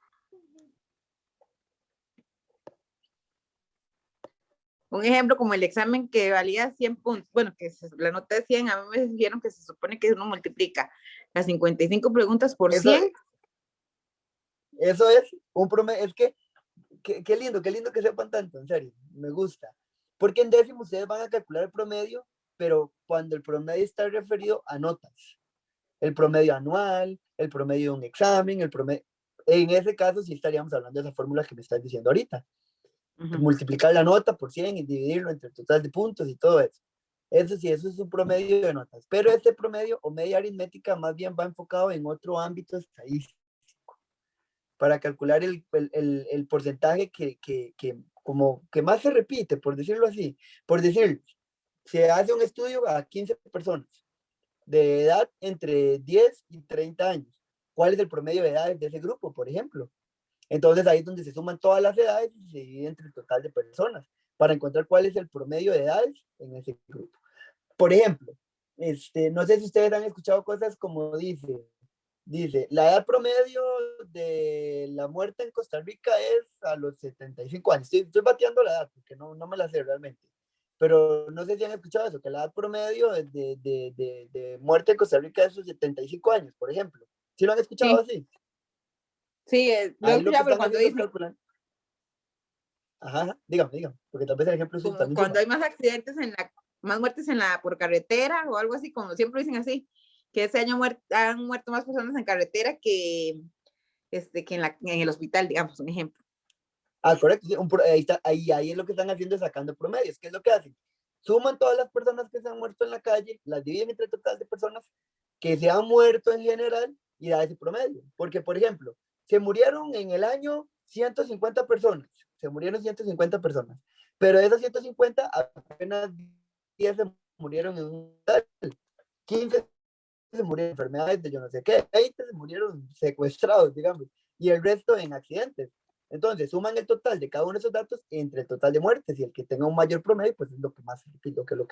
Un ejemplo como el examen que valía 100 puntos, bueno, que la nota de 100, a mí me dijeron que se supone que uno multiplica las 55 preguntas por 100. Eso es un promedio, es que, qué lindo que sepan tanto, en serio, me gusta. Porque en décimo ustedes van a calcular el promedio, pero cuando el promedio está referido a notas. El promedio anual, el promedio de un examen, el promedio... En ese caso sí estaríamos hablando de esa fórmula que me estás diciendo ahorita. Multiplicar la nota por 100 y dividirlo entre el total de puntos y todo eso. Eso sí, eso es un promedio de notas. Pero este promedio o media aritmética más bien va enfocado en otro ámbito estadístico para calcular el porcentaje como que más se repite, por decirlo así. Por decir, se hace un estudio a 15 personas de edad entre 10 y 30 años. ¿Cuál es el promedio de edades de ese grupo, por ejemplo? Entonces ahí es donde se suman todas las edades y se divide entre el total de personas para encontrar cuál es el promedio de edades en ese grupo. Por ejemplo, no sé si ustedes han escuchado cosas como dice, la edad promedio de la muerte en Costa Rica es a los 75 años. Estoy bateando la edad porque no me la sé realmente. Pero no sé si han escuchado eso, que la edad promedio de muerte en Costa Rica es los 75 años, por ejemplo. ¿Sí lo han escuchado así? Sí, lo he escuchado, pero cuando dicen... Ajá, dígame, porque tal vez el ejemplo es también cuando hay más accidentes, más muertes por carretera o algo así, como siempre dicen así, que ese año han muerto más personas en carretera que en el hospital, digamos, un ejemplo. Correcto, ahí es lo que están haciendo, sacando promedios. ¿Qué es lo que hacen? Suman todas las personas que se han muerto en la calle, las dividen entre el total de personas que se han muerto en general y da ese promedio. Porque, por ejemplo, se murieron en el año 150 personas, pero de esas 150 apenas 10 se murieron en un hospital, 15 se murieron en enfermedades de yo no sé qué, 20 se murieron secuestrados, digamos, y el resto en accidentes. Entonces, suman el total de cada uno de esos datos entre el total de muertes y el que tenga un mayor promedio, pues es lo que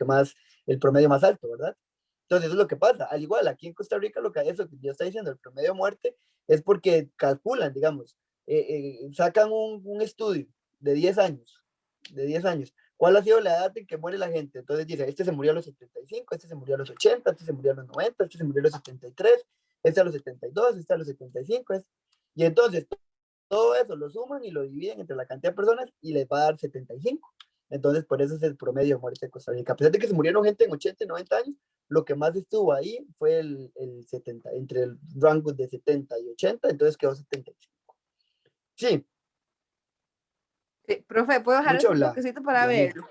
más, el promedio más alto, ¿verdad? Entonces, eso es lo que pasa. Al igual, aquí en Costa Rica, eso que yo estoy diciendo, el promedio de muerte, es porque calculan, digamos, sacan un estudio de 10 años, ¿Cuál ha sido la edad en que muere la gente? Entonces dice, este se murió a los 75, este se murió a los 80, este se murió a los 90, este se murió a los 73, este a los 72, este a los 75. Y entonces todo eso lo suman y lo dividen entre la cantidad de personas y les va a dar 75. Entonces, por eso es el promedio de muerte de Costa Rica. A pesar de que se murieron gente en 80 y 90 años, lo que más estuvo ahí fue el 70, entre el rango de 70 y 80, entonces quedó 75. Sí. Sí, profe, ¿puedo dejar ese bloquecito para verlo?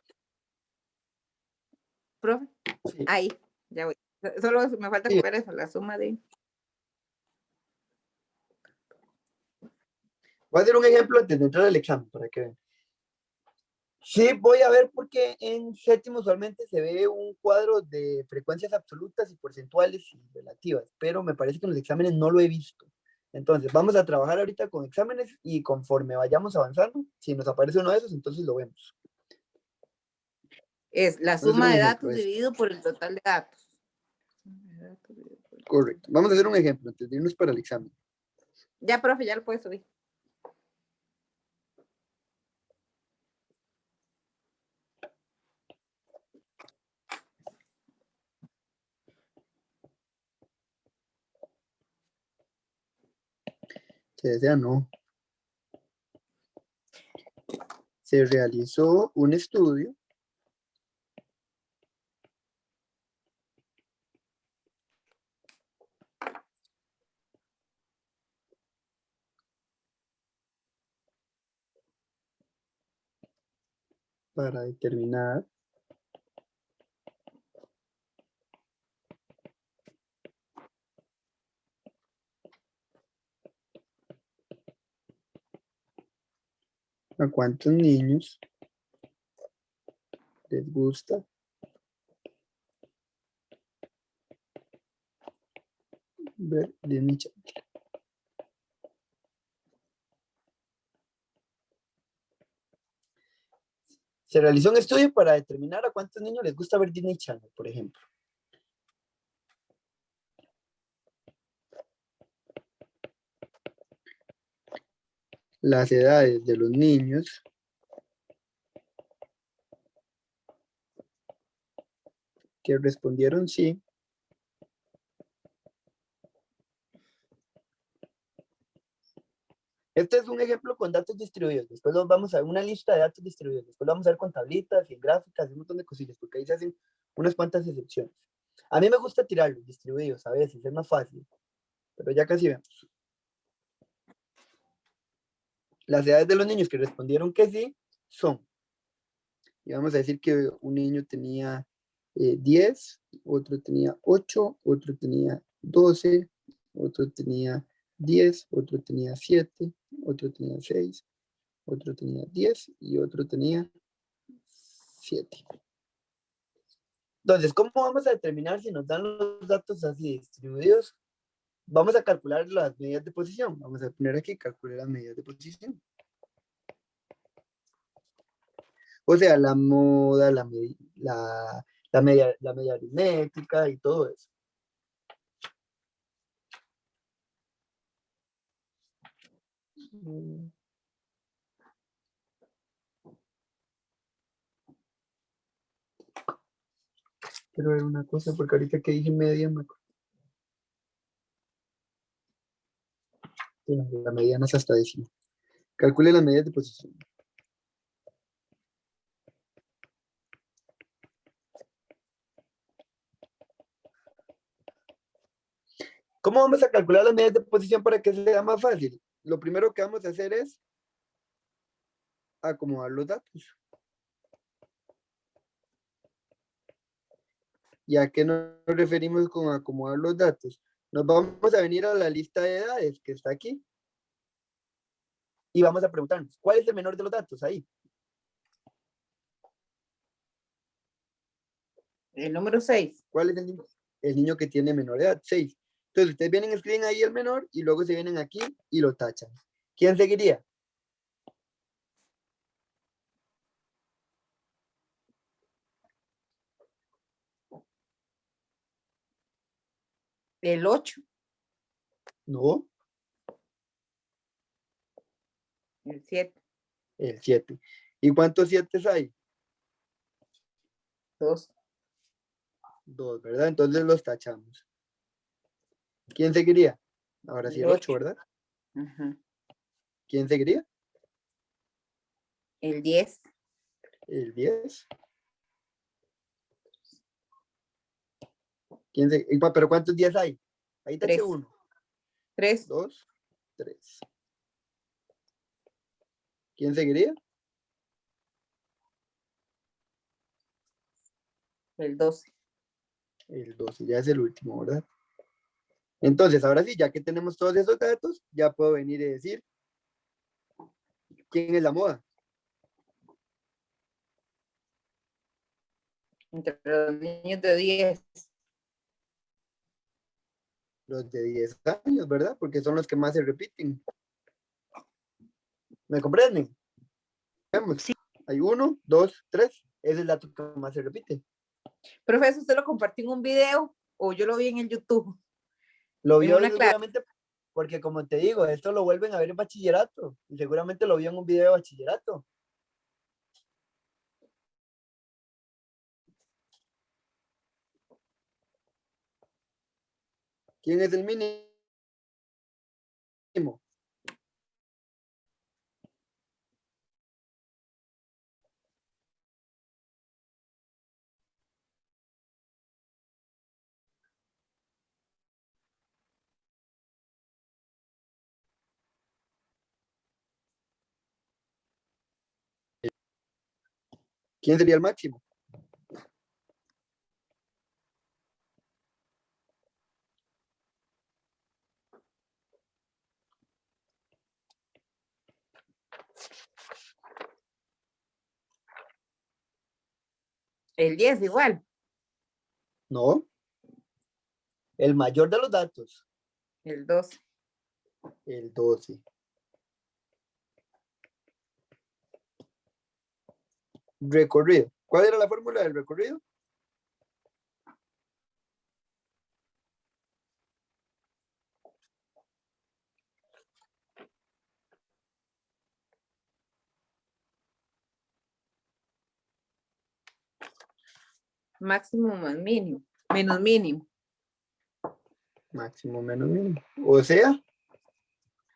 Profe, sí. Ahí, ya voy. Solo me falta copiar eso, la suma de... Voy a hacer un ejemplo antes de entrar al examen para que vean. Sí, voy a ver porque en séptimo usualmente se ve un cuadro de frecuencias absolutas y porcentuales y relativas, pero me parece que en los exámenes no lo he visto. Entonces, vamos a trabajar ahorita con exámenes y conforme vayamos avanzando, si nos aparece uno de esos, entonces lo vemos. Es la Vamos a hacer suma un de ejemplo, datos dividido por el total de datos. correcto. Vamos a hacer un ejemplo antes de irnos para el examen. Ya, profe, ya lo puedes subir. Se desea, no. Se realizó un estudio para determinar a cuántos niños les gusta ver Disney Channel. Se realizó un estudio para determinar a cuántos niños les gusta ver Disney Channel, por ejemplo. Las edades de los niños que respondieron sí Este es un ejemplo con datos distribuidos. Después los vamos a ver una lista de datos distribuidos. Después lo vamos a ver con tablitas y en gráficas y un montón de cosillas, porque ahí se hacen unas cuantas excepciones. A mí me gusta tirarlos distribuidos a veces, es más fácil, pero ya casi vemos. Las edades de los niños que respondieron que sí son, y vamos a decir que un niño tenía 10, otro tenía 8, otro tenía 12, otro tenía 10, otro tenía 7, otro tenía 6, otro tenía 10 y otro tenía 7. Entonces, ¿cómo vamos a determinar si nos dan los datos así distribuidos? Vamos a calcular las medidas de posición. Vamos a poner aquí, calcular las medidas de posición. O sea, la moda, la media aritmética y todo eso. Quiero ver una cosa, porque ahorita que dije media, me acuerdo. La mediana es hasta décima. Calcule las medidas de posición. ¿Cómo vamos a calcular las medidas de posición para que sea más fácil? Lo primero que vamos a hacer es acomodar los datos. ¿Y a qué nos referimos con acomodar los datos? Nos vamos a venir a la lista de edades que está aquí. Y vamos a preguntarnos, ¿cuál es el menor de los datos ahí? El número 6. ¿Cuál es el niño que tiene menor edad? 6. Entonces, ustedes vienen, escriben ahí el menor y luego se vienen aquí y lo tachan. ¿Quién seguiría? El 8. No, El 7. el 7. ¿Y cuántos 7 hay? 2. 2, ¿verdad? Entonces los tachamos. ¿Quién seguiría? Ahora sí el 8, ¿verdad? Uh-huh. ¿Quién seguiría? El 10. El 10. ¿Quién pero ¿cuántos 10 hay? Ahí taché 1. 3. 2, 3. ¿Quién seguiría? El 12. El 12, ya es el último, ¿verdad? Entonces, ahora sí, ya que tenemos todos esos datos, ya puedo venir y decir quién es la moda. Entre los niños de 10. Los de 10 años, ¿verdad? Porque son los que más se repiten. ¿Me comprenden? Vemos. Sí. Hay 1, 2, 3. Es el dato que más se repite. Profesor, ¿usted lo compartió en un video o yo lo vi en el YouTube? Lo En vio una clase. seguramente porque, como te digo, esto lo vuelven a ver en bachillerato. Y seguramente lo vio en un video de bachillerato. ¿Quién es el mínimo? 'Quién sería el máximo? El 10 igual. No. El mayor de los datos. El 12. El 12. Recorrido. ¿Cuál era la fórmula del recorrido? Máximo más mínimo. Menos mínimo. Máximo menos mínimo. O sea,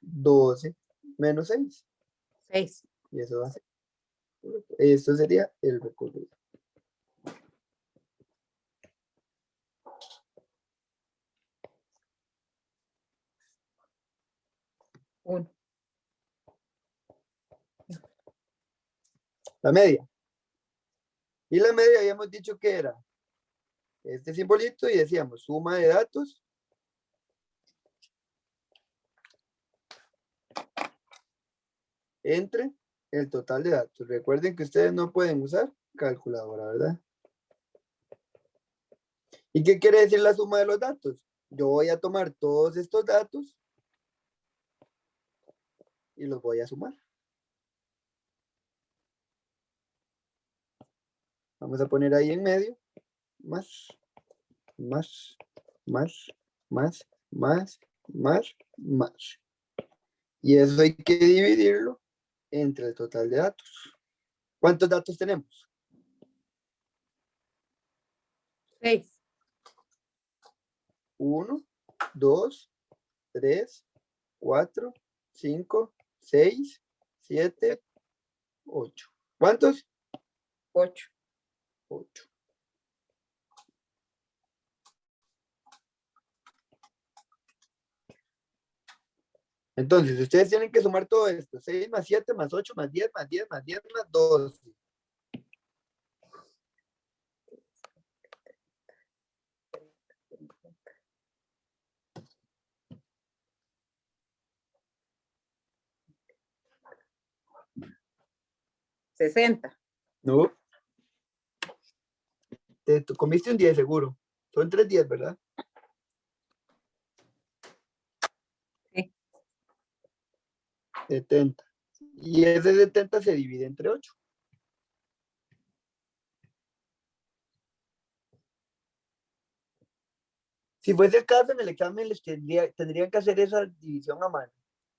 12 menos 6. 6. Y eso va a ser. Esto sería el recorrido. Uno. La media. Y la media habíamos dicho que era este simbolito y decíamos suma de datos entre el total de datos. Recuerden que ustedes no pueden usar calculadora, ¿verdad? ¿Y qué quiere decir la suma de los datos? Yo voy a tomar todos estos datos y los voy a sumar. Vamos a poner ahí en medio más, más, más, más, más, más, más. Y eso hay que dividirlo entre el total de datos. ¿Cuántos datos tenemos? 6. 1, 2, 3, 4, 5, 6, 7, 8. ¿Cuántos? 8. 8. Entonces, ustedes tienen que sumar todo esto. 6 más 7 más 8 más 10 más 10 más 10 más 12. $60. ¿No? Te comiste un 10 seguro. Son 3 10, ¿verdad? Sí. 70. Y ese 70 se divide entre 8. Si fuese el caso, en el examen les tendrían que hacer esa división a mano.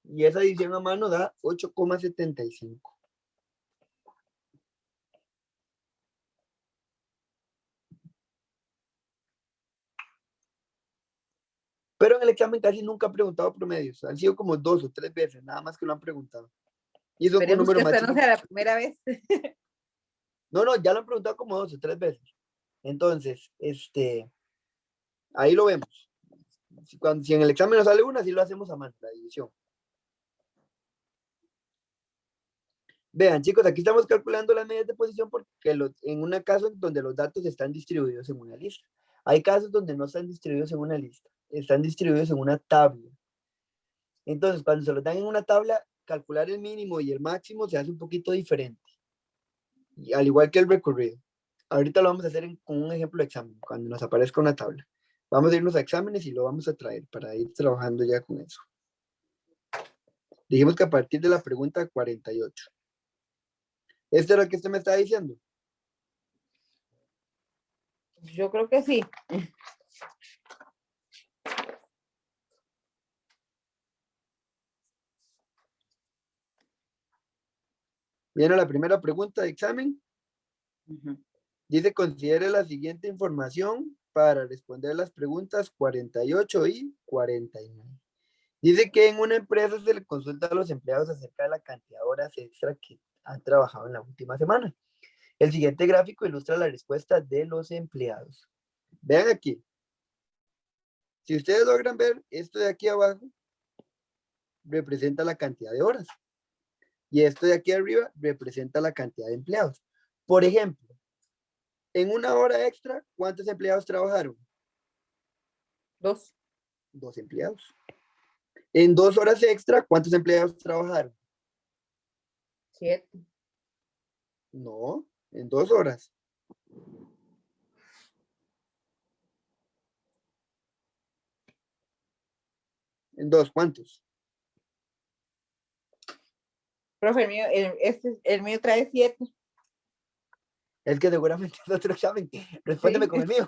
Y esa división a mano da 8,75. Pero en el examen casi nunca han preguntado promedios. Han sido como 2 o 3 veces, nada más que lo han preguntado. Y eso con un Esperemos que número esta máximo. no sea la primera vez. No, ya lo han preguntado como 2 o 3 veces. Entonces, ahí lo vemos. Si en el examen nos sale una, así lo hacemos a mano, la división. Vean, chicos, aquí estamos calculando las medidas de posición porque en un caso donde los datos están distribuidos en una lista. Hay casos donde no están distribuidos en una lista, están distribuidos en una tabla. Entonces, cuando se los dan en una tabla, calcular el mínimo y el máximo se hace un poquito diferente. Y al igual que el recorrido. ahorita lo vamos a hacer con un ejemplo de examen, cuando nos aparezca una tabla. Vamos a irnos a exámenes y lo vamos a traer para ir trabajando ya con eso. Dijimos que a partir de la pregunta 48. ¿Esto era lo que usted me estaba diciendo? Yo creo que sí. Viene la primera pregunta de examen. Ujú. Dice, considere la siguiente información para responder las preguntas 48 y 49. Dice que en una empresa se le consulta a los empleados acerca de la cantidad de horas extra que han trabajado en la última semana. El siguiente gráfico ilustra la respuesta de los empleados. Vean aquí. Si ustedes logran ver, esto de aquí abajo representa la cantidad de horas. Y esto de aquí arriba representa la cantidad de empleados. Por ejemplo, en una hora extra, ¿cuántos empleados trabajaron? 2. 2 empleados. En 2 horas extra, ¿cuántos empleados trabajaron? 7. No, en 2 horas. En 2, ¿cuántos? Profe, el mío trae 7. Es que seguramente es otro examen. Respóndeme Sí. con el mío.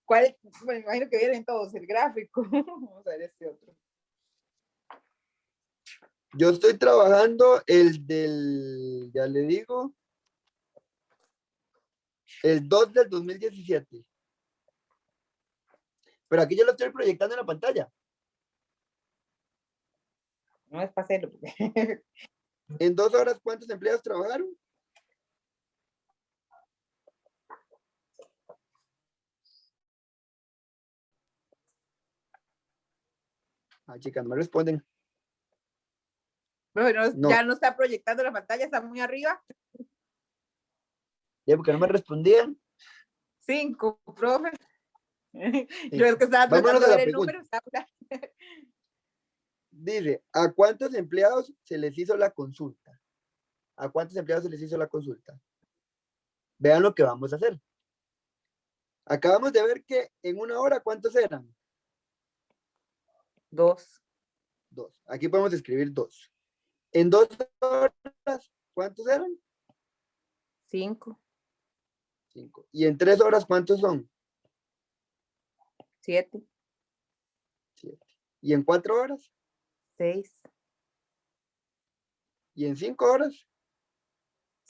¿Cuál? Bueno, imagino que vienen todos el gráfico. Vamos a ver este otro. Yo estoy trabajando el del, ya le digo, el 2 del 2017. Pero aquí yo lo estoy proyectando en la pantalla. No es para hacerlo. En 2 horas, ¿cuántos empleados trabajaron? Ah, chicas, no me responden. Profe, No. ya no está proyectando la pantalla, está muy arriba. Ya, porque no me respondían. 5, profe. Sí. Yo es que estaba Vámonos tratando a de la ver el pregunta. número. Dice, ¿a cuántos empleados se les hizo la consulta? ¿A cuántos empleados se les hizo la consulta? Vean lo que vamos a hacer. Acabamos de ver que en una hora, ¿cuántos eran? 2. 2. Aquí podemos escribir 2. En 2 horas, ¿cuántos eran? 5. 5. Y en 3 horas, ¿cuántos son? 7. 7. Y en 4 horas. 6. Y en 5 horas.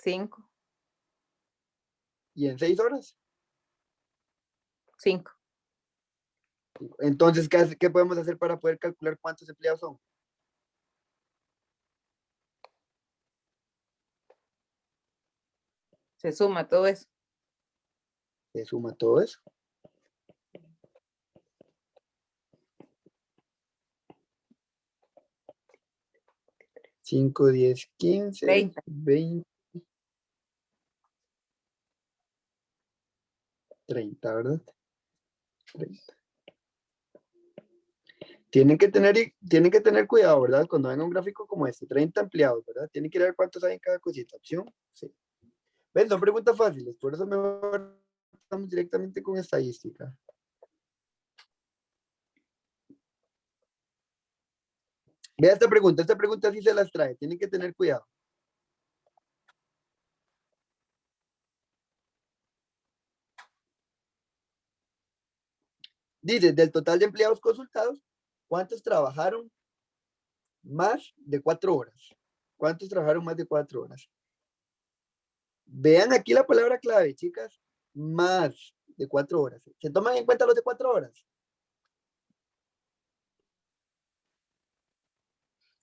5. Y en 6 horas. 5. Entonces, ¿qué podemos hacer para poder calcular cuántos empleados son? Se suma todo eso. Se suma todo eso. 5, 10, 15, 30. 20, 30, ¿verdad? 30. Tienen que tener cuidado, ¿verdad? Cuando venga un gráfico como este, 30 empleados, ¿verdad? Tienen que ver cuántos hay en cada cosita. Opción, sí. ¿Ven? Son preguntas fáciles, por eso mejor estamos directamente con estadística. Vea esta pregunta sí se las trae, tienen que tener cuidado. Dice, del total de empleados consultados, ¿cuántos trabajaron más de 4 horas? ¿Cuántos trabajaron más de 4 horas? Vean aquí la palabra clave, chicas. Más de 4 horas. ¿Se toman en cuenta los de 4 horas?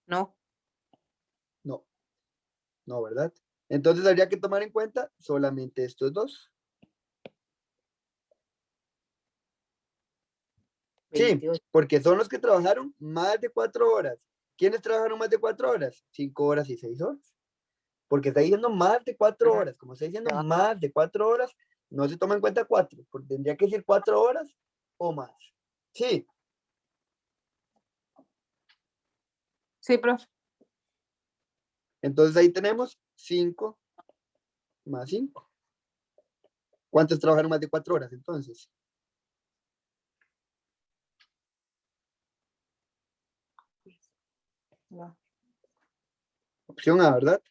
No. No. No, ¿verdad? Entonces habría que tomar en cuenta solamente estos dos. Sí, 28. porque son los que trabajaron más de 4 horas. ¿Quiénes trabajaron más de 4 horas? 5 horas y 6 horas. Porque está diciendo más de 4 horas. Como está diciendo más de 4 horas, no se toma en cuenta 4, porque tendría que decir 4 horas o más. Sí. Sí, profe. Entonces ahí tenemos 5 más 5. ¿Cuántos trabajaron más de 4 horas entonces? No. Opción A, ¿verdad?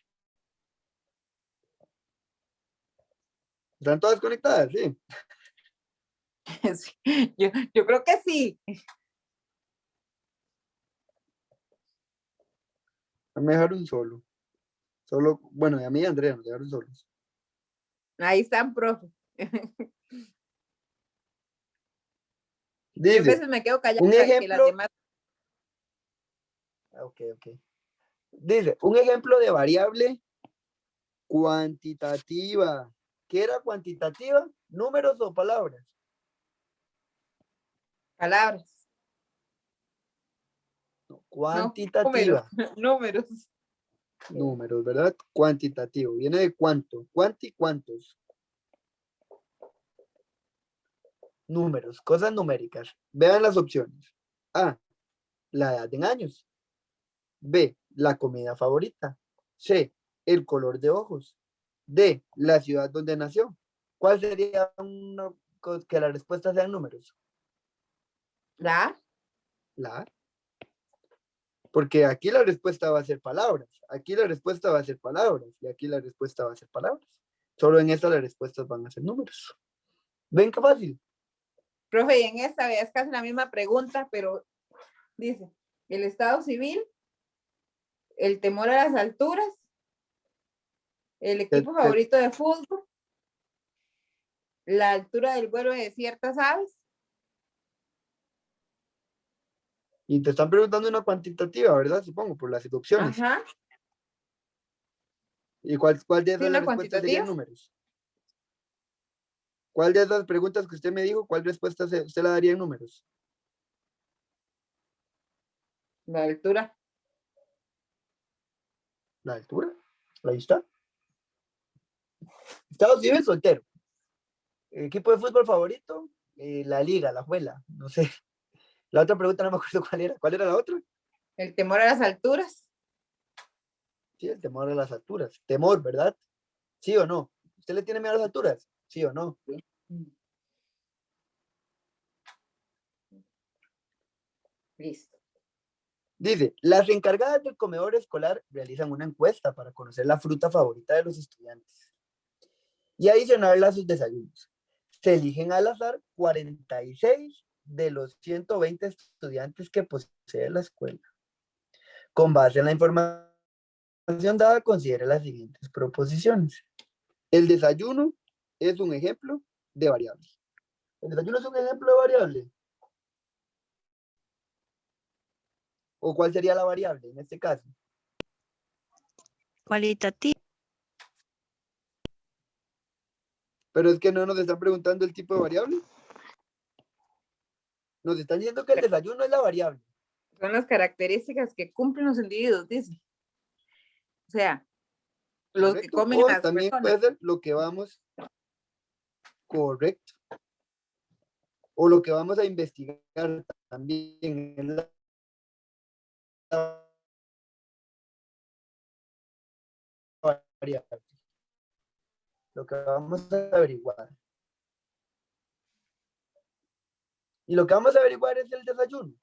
¿Están todas conectadas? Sí. Sí, yo creo que sí. Me dejaron solo. Solo, bueno, y a mí y a Andrea nos dejaron solos. Ahí están, profe. Yo a Dice, veces me quedo callada un que las ejemplo. demás. Ok. Dice, un ejemplo de variable cuantitativa. ¿Qué era cuantitativa? ¿Números o palabras? Palabras. No, No, cuantitativa. números. Números, ¿verdad? Cuantitativo. Viene de cuánto. Cuanti, ¿cuántos? Números, cosas numéricas. Vean las opciones. A, la edad en años. B, la comida favorita. C, el color de ojos. D, la ciudad donde nació. ¿Cuál sería que la respuesta sean números? ¿La? La A. Porque aquí la respuesta va a ser palabras. Aquí la respuesta va a ser palabras. Y aquí la respuesta va a ser palabras. Solo en esta las respuestas van a ser números. ¿Ven qué fácil? Profe, y en esta es casi la misma pregunta, pero dice, el estado civil, el temor a las alturas, el equipo favorito de fútbol, la altura del vuelo de ciertas aves. Y te están preguntando una cuantitativa, ¿verdad? Supongo, por las opciones. Ajá. ¿Y cuál de Sí, esas una respuestas serían cuantitativa. números? ¿Cuál de esas preguntas que usted me dijo, cuál respuesta usted la daría en números? La altura. La altura. Ahí está. Estado civil soltero. Equipo de fútbol favorito, la liga, la juela, no sé. La otra pregunta no me acuerdo cuál era. ¿Cuál era la otra? El temor a las alturas. Sí, el temor a las alturas. Temor, ¿verdad? ¿Sí o no? ¿Usted le tiene miedo a las alturas? ¿Sí o no? Listo. Dice, las encargadas del comedor escolar realizan una encuesta para conocer la fruta favorita de los estudiantes y adicionarla a sus desayunos. Se eligen al azar 46 de los 120 estudiantes que posee la escuela. Con base en la información dada, considere las siguientes proposiciones. El desayuno es un ejemplo de variable. ¿El desayuno es un ejemplo de variable? ¿O cuál sería la variable en este caso? Cualitativo. Pero es que no nos están preguntando el tipo de variable. Nos están diciendo que el desayuno es la variable. Son las características que cumplen los individuos, dice. O sea, los Correcto. que comen O las también personas. puede ser lo que vamos, correcto. O lo que vamos a investigar también en la variable. Lo que vamos a averiguar. Y lo que vamos a averiguar es el desayuno.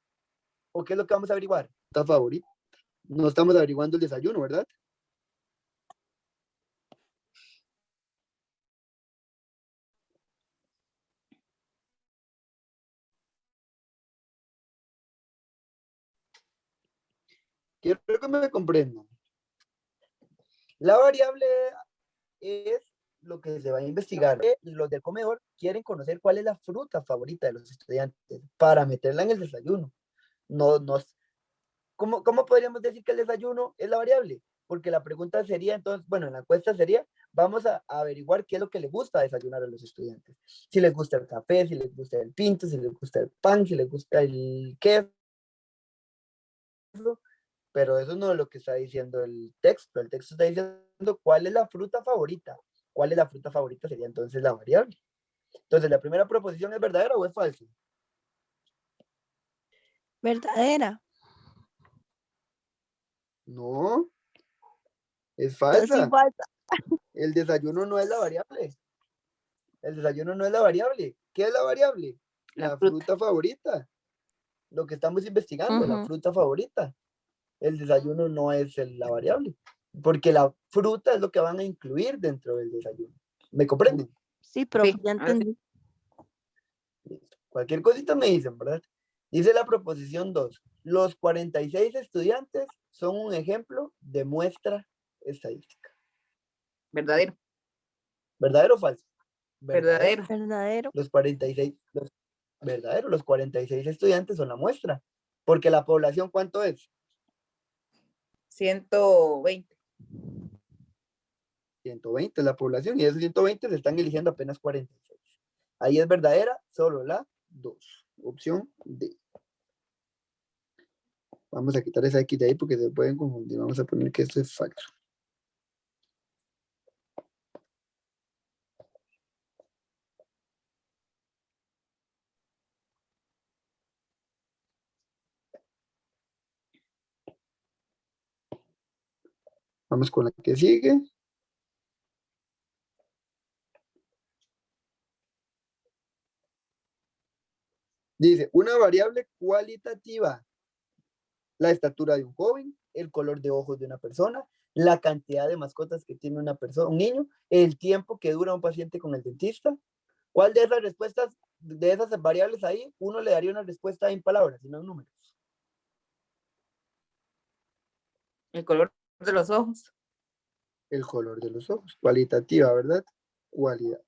¿O qué es lo que vamos a averiguar? ¿Está favorito? No estamos averiguando el desayuno, ¿verdad? Quiero que me comprendan. La variable es lo que se va a investigar. Los del comedor quieren conocer cuál es la fruta favorita de los estudiantes para meterla en el desayuno. No, ¿cómo podríamos decir que el desayuno es la variable? Porque la pregunta sería entonces, bueno, en la encuesta sería, vamos a averiguar qué es lo que les gusta desayunar a los estudiantes. Si les gusta el café, si les gusta el pinto, si les gusta el pan, si les gusta el queso. Pero eso no es lo que está diciendo el texto. El texto está diciendo cuál es la fruta favorita. ¿Cuál es la fruta favorita? Sería entonces la variable. Entonces, ¿la primera proposición es verdadera o es falsa? Verdadera. No, es Así falsa. falta. El desayuno no es la variable. El desayuno no es la variable. ¿Qué es la variable? La fruta favorita. Lo que estamos investigando, la fruta favorita. El desayuno no es la variable. Porque la fruta es lo que van a incluir dentro del desayuno. ¿Me comprenden? Sí, profe, Sí, ya entendí. Cualquier cosita me dicen, ¿verdad? Dice la proposición 2. Los 46 estudiantes son un ejemplo de muestra estadística. verdadero. ¿Verdadero o falso? Verdadero. Verdadero. Los 46, verdadero, los 46 estudiantes son la muestra. Porque la población, ¿cuánto es? 120. 120 es la población y de esos 120 se están eligiendo apenas 46. Ahí es verdadera solo la 2. Opción D. Vamos a quitar esa X de ahí porque se pueden confundir. Vamos a poner que esto es falso. Vamos con la que sigue. Dice, una variable cualitativa. La estatura de un joven, el color de ojos de una persona, la cantidad de mascotas que tiene una persona, un niño, el tiempo que dura un paciente con el dentista. ¿Cuál de esas respuestas, de esas variables ahí, uno le daría una respuesta en palabras y no en números? El color de los ojos. El color de los ojos. Cualitativa, ¿verdad? Cualidad.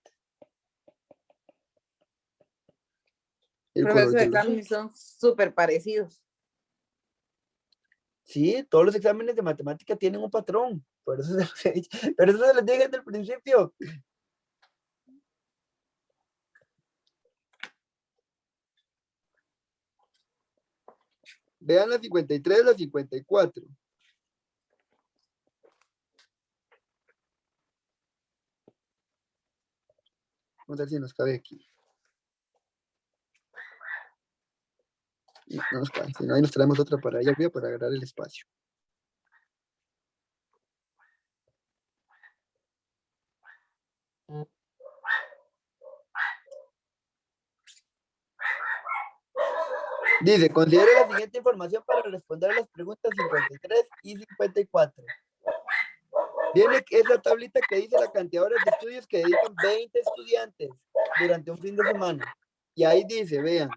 El color Profesor, de los ojos. exámenes son súper parecidos. Sí, todos los exámenes de matemática tienen un patrón. Por eso pero eso se los dije desde el principio. Vean la 53, la 54. Vamos a ver si nos cabe aquí. No nos cabe, si no, ahí nos traemos otra para allá arriba para agarrar el espacio. Dice, considere la siguiente información para responder a las preguntas 53 y 54. Viene esa tablita que dice la cantidad de horas de estudios que dedican 20 estudiantes durante un fin de semana. Y ahí dice, vean,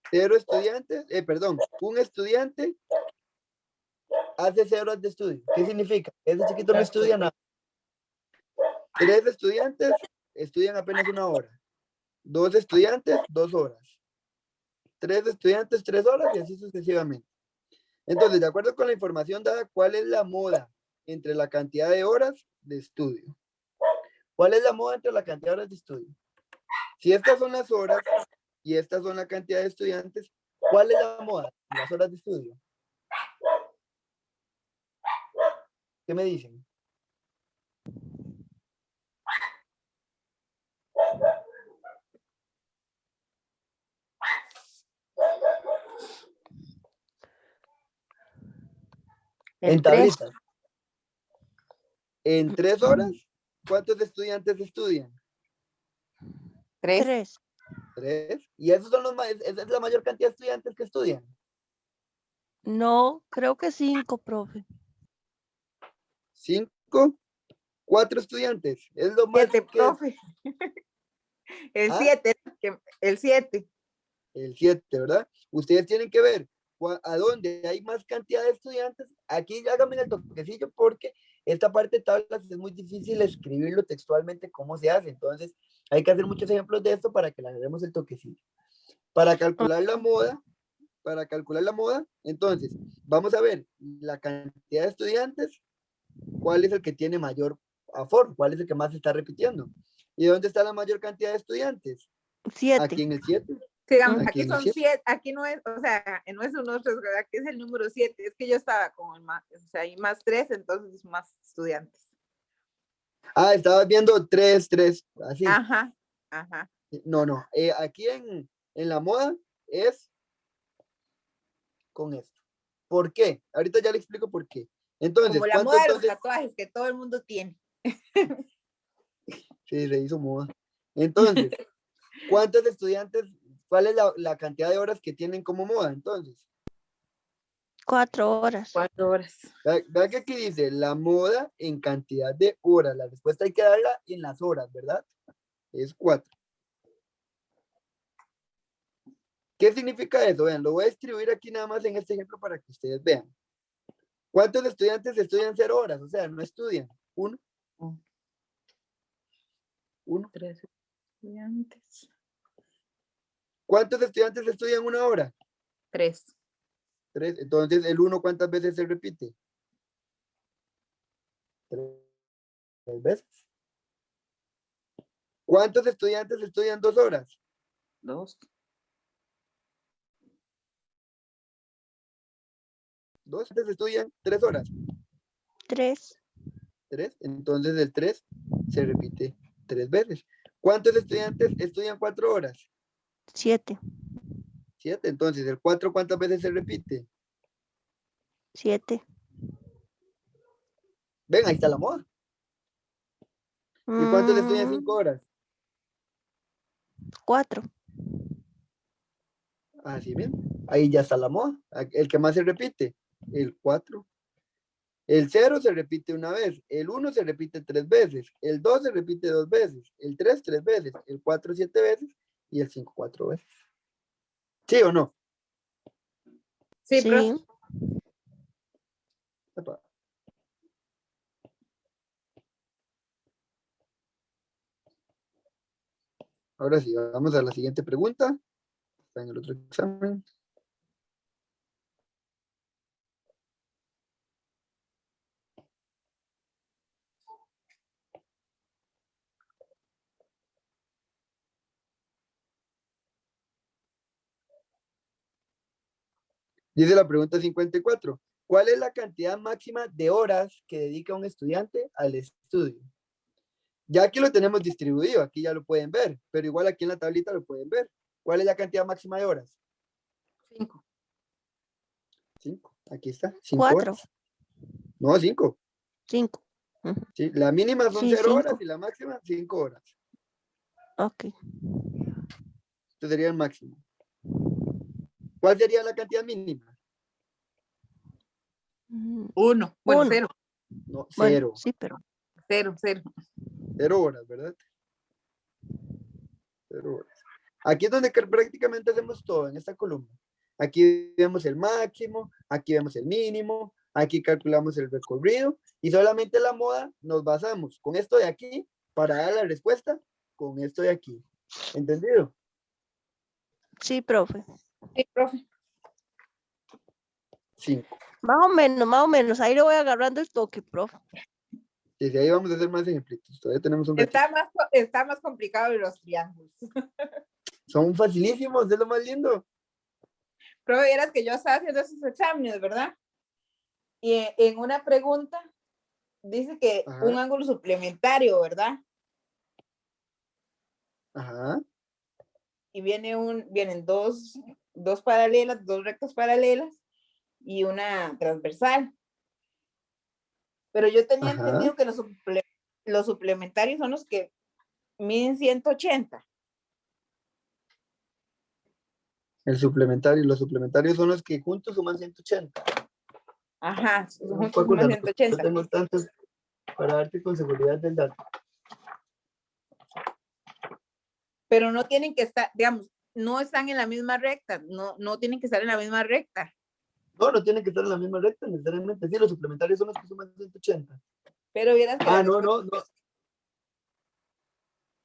0 estudiantes, un estudiante hace 0 horas de estudio. ¿Qué significa? Ese chiquito no estudia nada. 3 estudiantes estudian apenas 1 hora. 2 estudiantes, 2 horas. 3 estudiantes, 3 horas y así sucesivamente. Entonces, de acuerdo con la información dada, ¿cuál es la moda entre la cantidad de horas de estudio? ¿Cuál es la moda entre la cantidad de horas de estudio? Si estas son las horas y estas son la cantidad de estudiantes, ¿cuál es la moda? Las horas de estudio. ¿Qué me dicen? En tablitas. En 3 horas, ¿cuántos estudiantes estudian? 3. 3. Y esos son esa es la mayor cantidad de estudiantes que estudian. No, creo que 5, profe. 5, 4 estudiantes. Es lo más 7, profe. El 7, el 7. El 7, ¿verdad? Ustedes tienen que ver a dónde hay más cantidad de estudiantes. Aquí háganme el toquecillo porque esta parte de tablas es muy difícil escribirlo textualmente cómo se hace. Entonces, hay que hacer muchos ejemplos de esto para que le hagamos el toquecillo. Para calcular la moda, entonces, vamos a ver la cantidad de estudiantes, cuál es el que tiene mayor aforo, cuál es el que más se está repitiendo. ¿Y dónde está la mayor cantidad de estudiantes? 7. Aquí en el 7. Digamos, aquí son 7, aquí no es, o sea, no es un otro, aquí es el número 7, es que yo estaba con el más, o sea, hay más 3, entonces más estudiantes. Ah, estabas viendo 3, así. Ajá. No, aquí en la moda es con esto. ¿Por qué? Ahorita ya le explico por qué. Entonces, como la moda de los tatuajes que todo el mundo tiene. Sí, se hizo moda. Entonces, ¿cuántos estudiantes, cuál es la cantidad de horas que tienen como moda? Entonces, 4 horas. 4 horas. vea que aquí dice la moda en cantidad de horas. La respuesta hay que darla en las horas, ¿verdad? Es 4. ¿Qué significa eso? Vean, lo voy a distribuir aquí nada más en este ejemplo para que ustedes vean. ¿Cuántos estudiantes estudian 0 horas? O sea, no estudian. 1. 3 estudiantes. ¿Cuántos estudiantes estudian 1 hora? 3. 3. Entonces, el 1, ¿cuántas veces se repite? 3 veces. ¿Cuántos estudiantes estudian 2 horas? 2. 2 estudian 3 horas. 3. 3. Entonces, el 3 se repite 3 veces. ¿Cuántos estudiantes estudian 4 horas? 7. 7. Entonces, el 4, ¿cuántas veces se repite? 7. Ven, ahí está la moda. ¿Y cuántos estudian 5 horas? 4. Así bien. Ahí ya está la moda. El que más se repite, el 4. El 0 se repite 1 vez. El 1 se repite 3 veces. El 2 se repite 2 veces. El 3, 3 veces. El 4, 7 veces. Y el 5, 4 veces. ¿Sí o no? Sí, Sí. profe. Epa. Ahora sí, vamos a la siguiente pregunta. Está en el otro examen. Dice la pregunta 54. ¿Cuál es la cantidad máxima de horas que dedica un estudiante al estudio? Ya aquí lo tenemos distribuido, aquí ya lo pueden ver, pero igual aquí en la tablita lo pueden ver. ¿Cuál es la cantidad máxima de horas? 5. 5. Aquí está. 5 4. horas. No, 5. 5. Sí, la mínima son Sí, 0 horas 5. y la máxima 5 horas. Ok. Esto sería el máximo. ¿Cuál sería la cantidad mínima? 1. Bueno, Uno. 0. No, Bueno, 0. sí, pero 0, 0. 0 horas, ¿verdad? 0 horas. Aquí es donde prácticamente hacemos todo en esta columna. Aquí vemos el máximo, aquí vemos el mínimo, aquí calculamos el recorrido y solamente la moda nos basamos con esto de aquí para dar la respuesta con esto de aquí. ¿Entendido? sí, profe. Sí, profe. 5. Más o menos. Ahí lo voy agarrando el toque, profe. Desde ahí vamos a hacer más ejemplitos. Todavía tenemos un ratito. Está más complicado de los triángulos. Son facilísimos, es lo más lindo. Pero vieras que yo estaba haciendo esos exámenes, ¿verdad? Y en una pregunta dice que Ajá. un ángulo suplementario, ¿verdad? Ajá. Y vienen dos paralelas, 2 rectas paralelas y una transversal. Pero yo tenía Ajá. entendido que los suplementarios son los que miden 180. El suplementario, los suplementarios son los que juntos suman 180. Ajá, No juntos puedo suman acordar, 180. no tengo tantos para darte con seguridad del dato. Pero no tienen que estar, digamos, no están en la misma recta, no tienen que estar en la misma recta. No, no tienen que estar en la misma recta necesariamente. Sí, los suplementarios son los que suman 180. Pero vieras que No.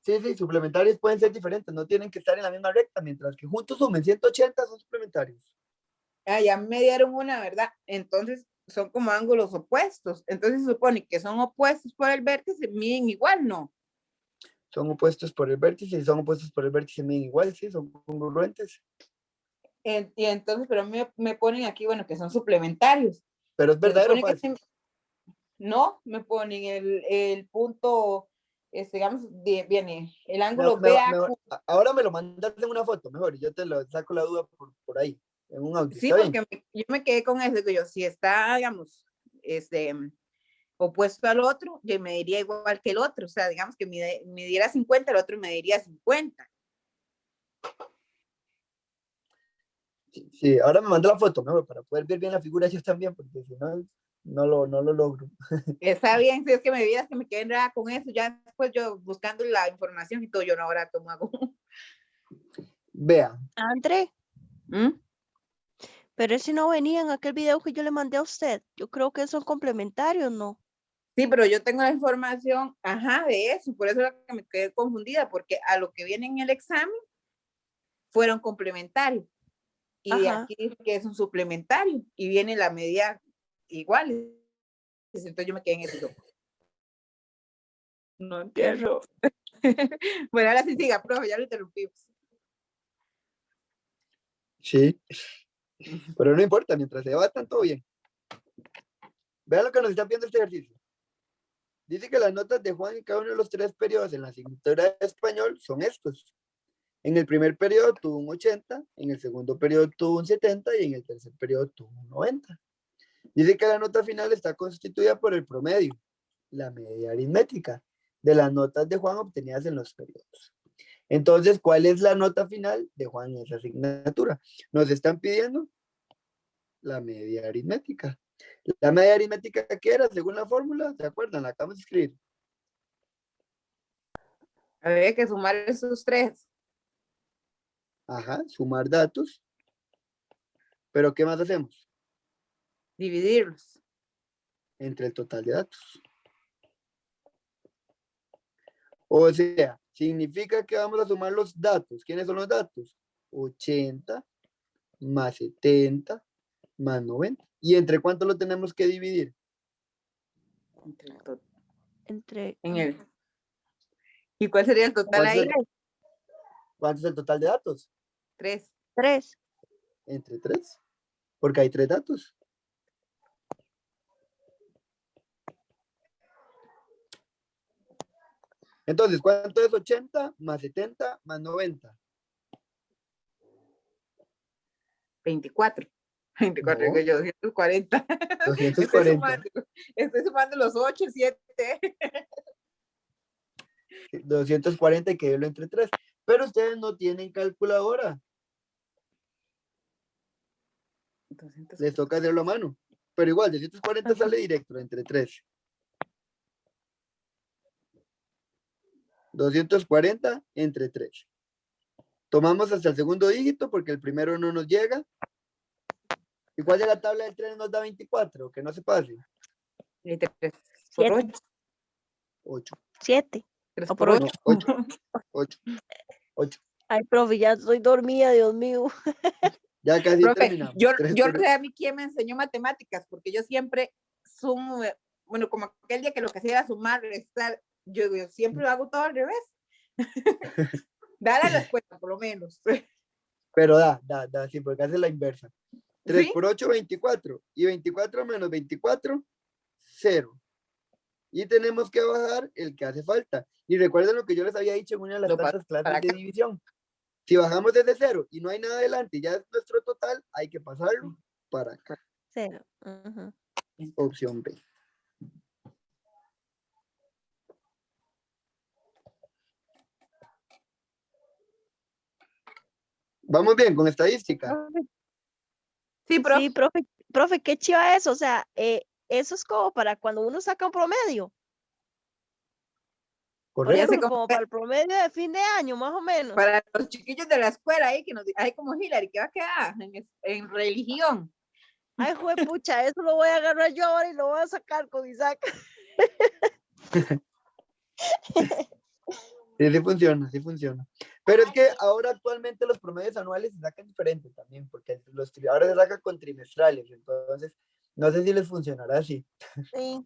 Sí, suplementarios pueden ser diferentes, no tienen que estar en la misma recta, mientras que juntos sumen 180 son suplementarios. Ya me dieron una, ¿verdad? Entonces son como ángulos opuestos. Entonces se supone que son opuestos por el vértice, miden igual, ¿no? Son opuestos por el vértice y son opuestos por el vértice miden igual, sí, son congruentes. Y entonces, pero me ponen aquí, bueno, que son suplementarios. Pero es verdadero o falso. No, me ponen el punto, digamos, viene el ángulo BAQ. Ahora me lo mandas en una foto, mejor, y yo te lo saco la duda por ahí, en un audio. Sí, ¿Está porque bien? yo me quedé con eso, digo yo, si está, digamos, opuesto al otro, yo mediría igual que el otro. O sea, digamos que midiera 50, el otro mediría 50. Sí, ahora me manda la foto, mejor, para poder ver bien la figura yo también, porque si no, no lo logro. Está bien, si es que me vieras que me quedé enredada con eso, ya después yo buscando la información y todo, yo no ahora cómo hago. Vea. André, ¿Mm? pero ese no venía en aquel video que yo le mandé a usted. Yo creo que son complementarios, ¿no? Sí, pero yo tengo la información, ajá, de eso, por eso es que me quedé confundida, porque a lo que viene en el examen fueron complementarios. Y de Ajá. aquí dice que es un suplementario y viene la medida igual. Entonces yo me quedé en eso. No entiendo. Bueno, ahora sí siga, profe, ya lo interrumpimos. Sí, pero no importa, mientras se debatan todo bien. Vean lo que nos está viendo este ejercicio. Dice que las notas de Juan en cada uno de los 3 periodos en la asignatura de español son estos. En el primer periodo tuvo un 80, en el segundo periodo tuvo un 70 y en el tercer periodo tuvo un 90. Dice que la nota final está constituida por el promedio, la media aritmética, de las notas de Juan obtenidas en los periodos. Entonces, ¿cuál es la nota final de Juan en esa asignatura? Nos están pidiendo la media aritmética. La media aritmética, ¿qué era? Según la fórmula, ¿se acuerdan? La acabamos de escribir. Había que sumar esos 3. Ajá, sumar datos. ¿Pero qué más hacemos? Dividirlos. Entre el total de datos. O sea, significa que vamos a sumar los datos. ¿Quiénes son los datos? 80 más 70 más 90. ¿Y entre cuánto lo tenemos que dividir? Entre En el. ¿Y cuál sería el total ahí? ¿Cuánto es el total de datos? 3. 3. Entre 3. Porque hay 3 datos. Entonces, ¿cuánto es 80 más 70 más 90? 24. 24, No. digo yo, 240. 240. Estoy sumando los 8, 7. 240 y que verlo entre 3. Pero ustedes no tienen calculadora. 200. Les toca hacerlo a mano. Pero igual, 240 sale directo entre 3. 240 entre 3. Tomamos hasta el segundo dígito porque el primero no nos llega. ¿Y cuál de la tabla del 3 nos da 24? Que no se pase. 3 por 8. 8. 7. 3 por 8. 8. Ay, profe, ya estoy dormida, Dios mío. Ya casi Profe, terminamos. yo no sé a mí quién me enseñó matemáticas, porque yo siempre sumo, bueno, como aquel día que lo que hacía era sumar, restar, yo siempre lo hago todo al revés. Da la respuesta, por lo menos. Pero da, sí, porque hace la inversa. 3 ¿Sí? por 8, 24. Y 24 menos 24, 0. Y tenemos que bajar el que hace falta. Y recuerden lo que yo les había dicho en una de las tantas clases de división. Si bajamos desde 0 y no hay nada adelante, ya es nuestro total, hay que pasarlo para acá. 0. Uh-huh. Opción B. ¿Vamos bien con estadística? Sí, profe. Sí, profe, qué chiva eso. O sea, eso es como para cuando uno saca un promedio. Correcto. Como para el promedio de fin de año, más o menos. Para los chiquillos de la escuela ahí, que nos hay como Hillary, que va a quedar en religión. Ay, juepucha, eso lo voy a agarrar yo ahora y lo voy a sacar con Isaac. Sí funciona, sí funciona. Pero es que ahora actualmente los promedios anuales se sacan diferentes también, porque ahora se sacan con trimestrales, entonces no sé si les funcionará así. Sí,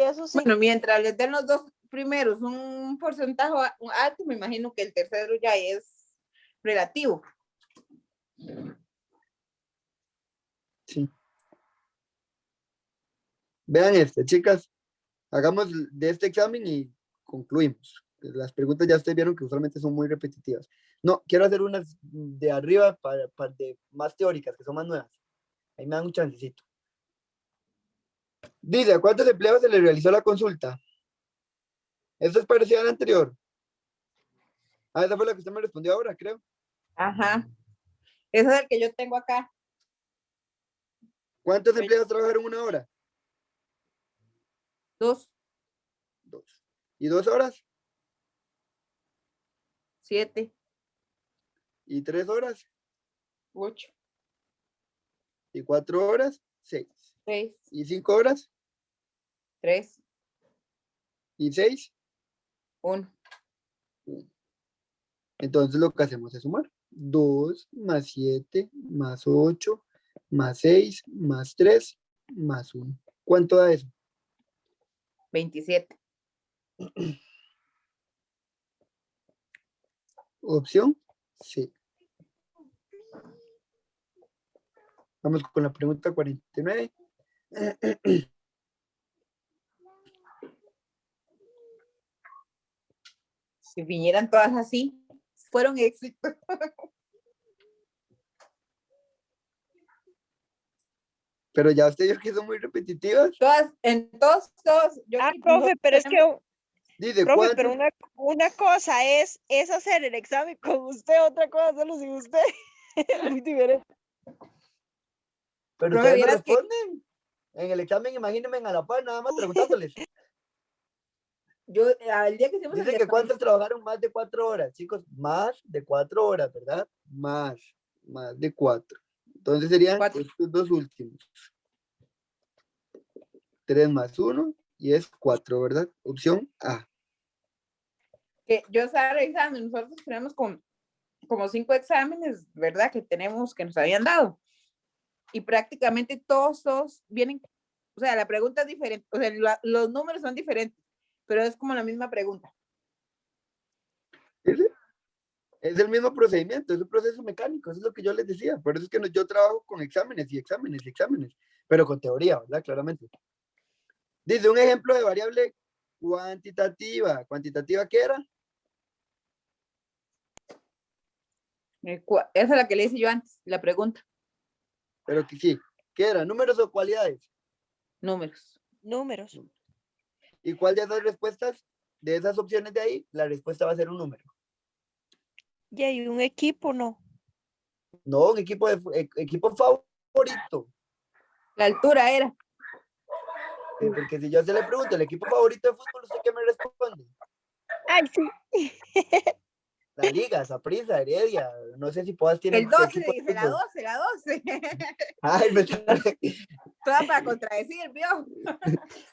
eso sí. Bueno, mientras les den los 2 primeros un porcentaje alto, me imagino que el tercero ya es relativo. Sí. Vean chicas, hagamos de este examen y concluimos. Las preguntas ya ustedes vieron que usualmente son muy repetitivas. No, quiero hacer unas de arriba para de más teóricas, que son más nuevas. Ahí me dan un chancecito. Dice, ¿a cuántos empleados se le realizó la consulta? Esto es parecido al anterior. Ah, esa fue la que usted me respondió ahora, creo. Ajá. Ese es el que yo tengo acá. ¿Cuántos empleados trabajaron 1 hora? 2, 2. ¿Y 2 horas? 7, ¿Y 3 horas? 8, ¿Y 4 horas? 6. 6, ¿Y 5 horas? 3, ¿Y 6? 1. Entonces lo que hacemos es sumar. 2 más 7 más 8 más 6 más 3 más 1. ¿Cuánto da eso? 27. Opción C. Vamos con la pregunta 49. Si vinieran todas así, fueron éxitos. Pero ya usted dijo que son muy repetitivas. Todas, en todos. Yo Ah, aquí profe, pero es que, Dice, profe, pero ¿cuántos? una cosa es hacer el examen con usted, otra cosa hacerlo sin usted. Es muy diferente. Pero Profe, ustedes me vieras que responden. En el examen, imagínense a la par, nada más preguntándoles. yo, al día que hicimos el Dicen que cuántos trabajaron más de 4 horas, chicos, más de 4 horas, ¿verdad? Más de 4. Entonces serían 4. estos dos últimos. 3 más 1 y es 4, ¿verdad? Opción A. Que yo estaba revisando, nosotros tenemos como 5 exámenes, ¿verdad? Que tenemos, que nos habían dado. Y prácticamente todos vienen, o sea, la pregunta es diferente, o sea, los números son diferentes, pero es como la misma pregunta. ¿Ese? Es el mismo procedimiento, es un proceso mecánico, eso es lo que yo les decía. Por eso es que yo trabajo con exámenes y exámenes y exámenes, pero con teoría, ¿verdad? Claramente. Dice un ejemplo de variable cuantitativa. ¿Cuantitativa qué era? Esa es la que le hice yo antes, la pregunta. Pero que sí, ¿qué era? ¿Números o cualidades? Números. Números. ¿Y cuál de esas respuestas, de esas opciones de ahí, la respuesta va a ser un número? Y hay un equipo, ¿no? No, un equipo favorito. La altura era. Porque si yo se le pregunto el equipo favorito de fútbol, ¿usted qué me responde? Ay, sí. La Liga, Saprissa, Heredia. No sé si Podas tiene El 12 equipo de dice, la fútbol. 12, la 12. Ay, Toda para contradecir, ¿vio?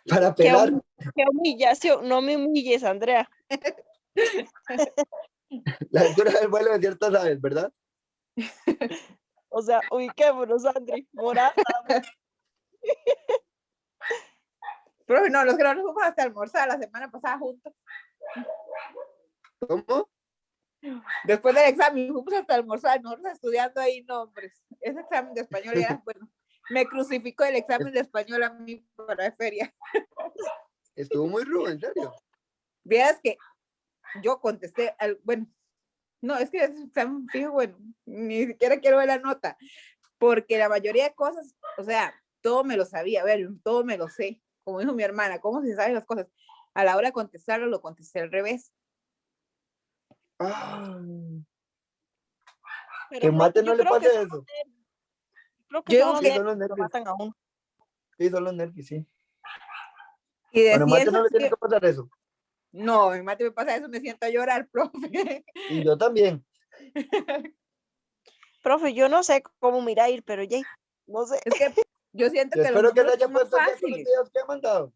para Qué, pelar. qué humillación. No me humilles, Andrea. La altura del vuelo de ciertas aves, ¿verdad? O sea, ubiquémonos, Andri. Morada. Pero no, los que no nos fuimos hasta almorzar la semana pasada juntos. ¿Cómo? Después del examen fuimos hasta almorzar, nosotros estudiando ahí nombres. Ese examen de español era, bueno, me crucificó el examen de español a mí para la feria. Estuvo muy rudo, en serio. Vieras que yo contesté, bueno, no, es que ese examen fijo, bueno, ni siquiera quiero ver la nota, porque la mayoría de cosas, o sea, todo me lo sabía, a ver, todo me lo sé, como dijo mi hermana, ¿cómo se saben las cosas? A la hora de contestarlo, lo contesté al revés. Ah, Pero que mate no yo le creo pase que eso. creo que Yo son digo los Sí, que, son los nervios que lo nervios. matan a uno. Sí, son los nervios, sí. y de Bueno, mate no le ciencias, tiene que pasar eso. no, en mate me pasa eso, me siento a llorar, profe. Y yo también. Profe, yo no sé cómo me irá a ir, pero ya, no sé. Es que yo siento Yo que los espero que se números haya son más puesto al día con los fáciles. videos que he mandado.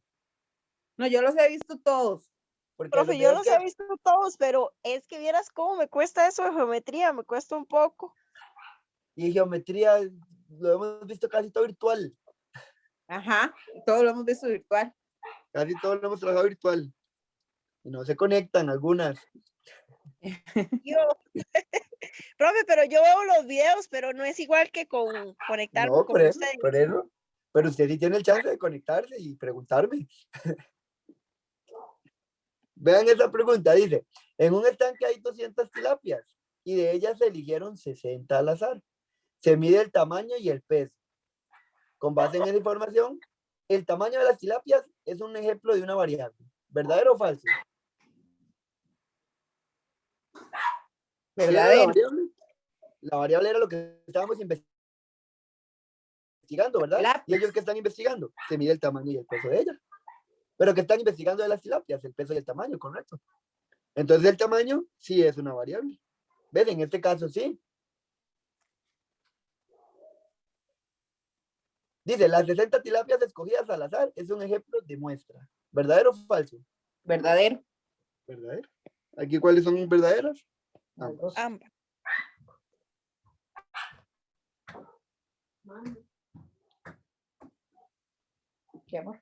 No, yo los he visto todos. Porque los Profe, yo videos los que... he visto todos, pero es que vieras cómo me cuesta eso de geometría, me cuesta un poco. Y geometría lo hemos visto casi todo virtual. Ajá, todo lo hemos visto virtual. Casi todo lo hemos trabajado virtual. Y no se conectan algunas. Yo, profe, pero yo veo los videos, pero no es igual que conectarme No, con ustedes. por eso. Pero usted sí tiene el chance de conectarse y preguntarme. Vean esa pregunta, dice, en un estanque hay 200 tilapias y de ellas se eligieron 60 al azar. Se mide el tamaño y el peso. Con base en esa información, el tamaño de las tilapias es un ejemplo de una variable. ¿Verdadero o falso? ¿Qué era la Verdadero. variable? La variable era lo que estábamos investigando, ¿verdad? Lápiz. Y ellos que están investigando, se mide el tamaño y el peso de ella. Pero que están investigando de las tilapias, el peso y el tamaño, correcto. Entonces el tamaño sí es una variable. ¿Ves? En este caso sí. Dice, las 60 tilapias escogidas al azar es un ejemplo de muestra. ¿Verdadero o falso? Verdadero. ¿Verdadero? ¿Aquí cuáles son verdaderas? Las dos. Ambas. ¿Qué amor?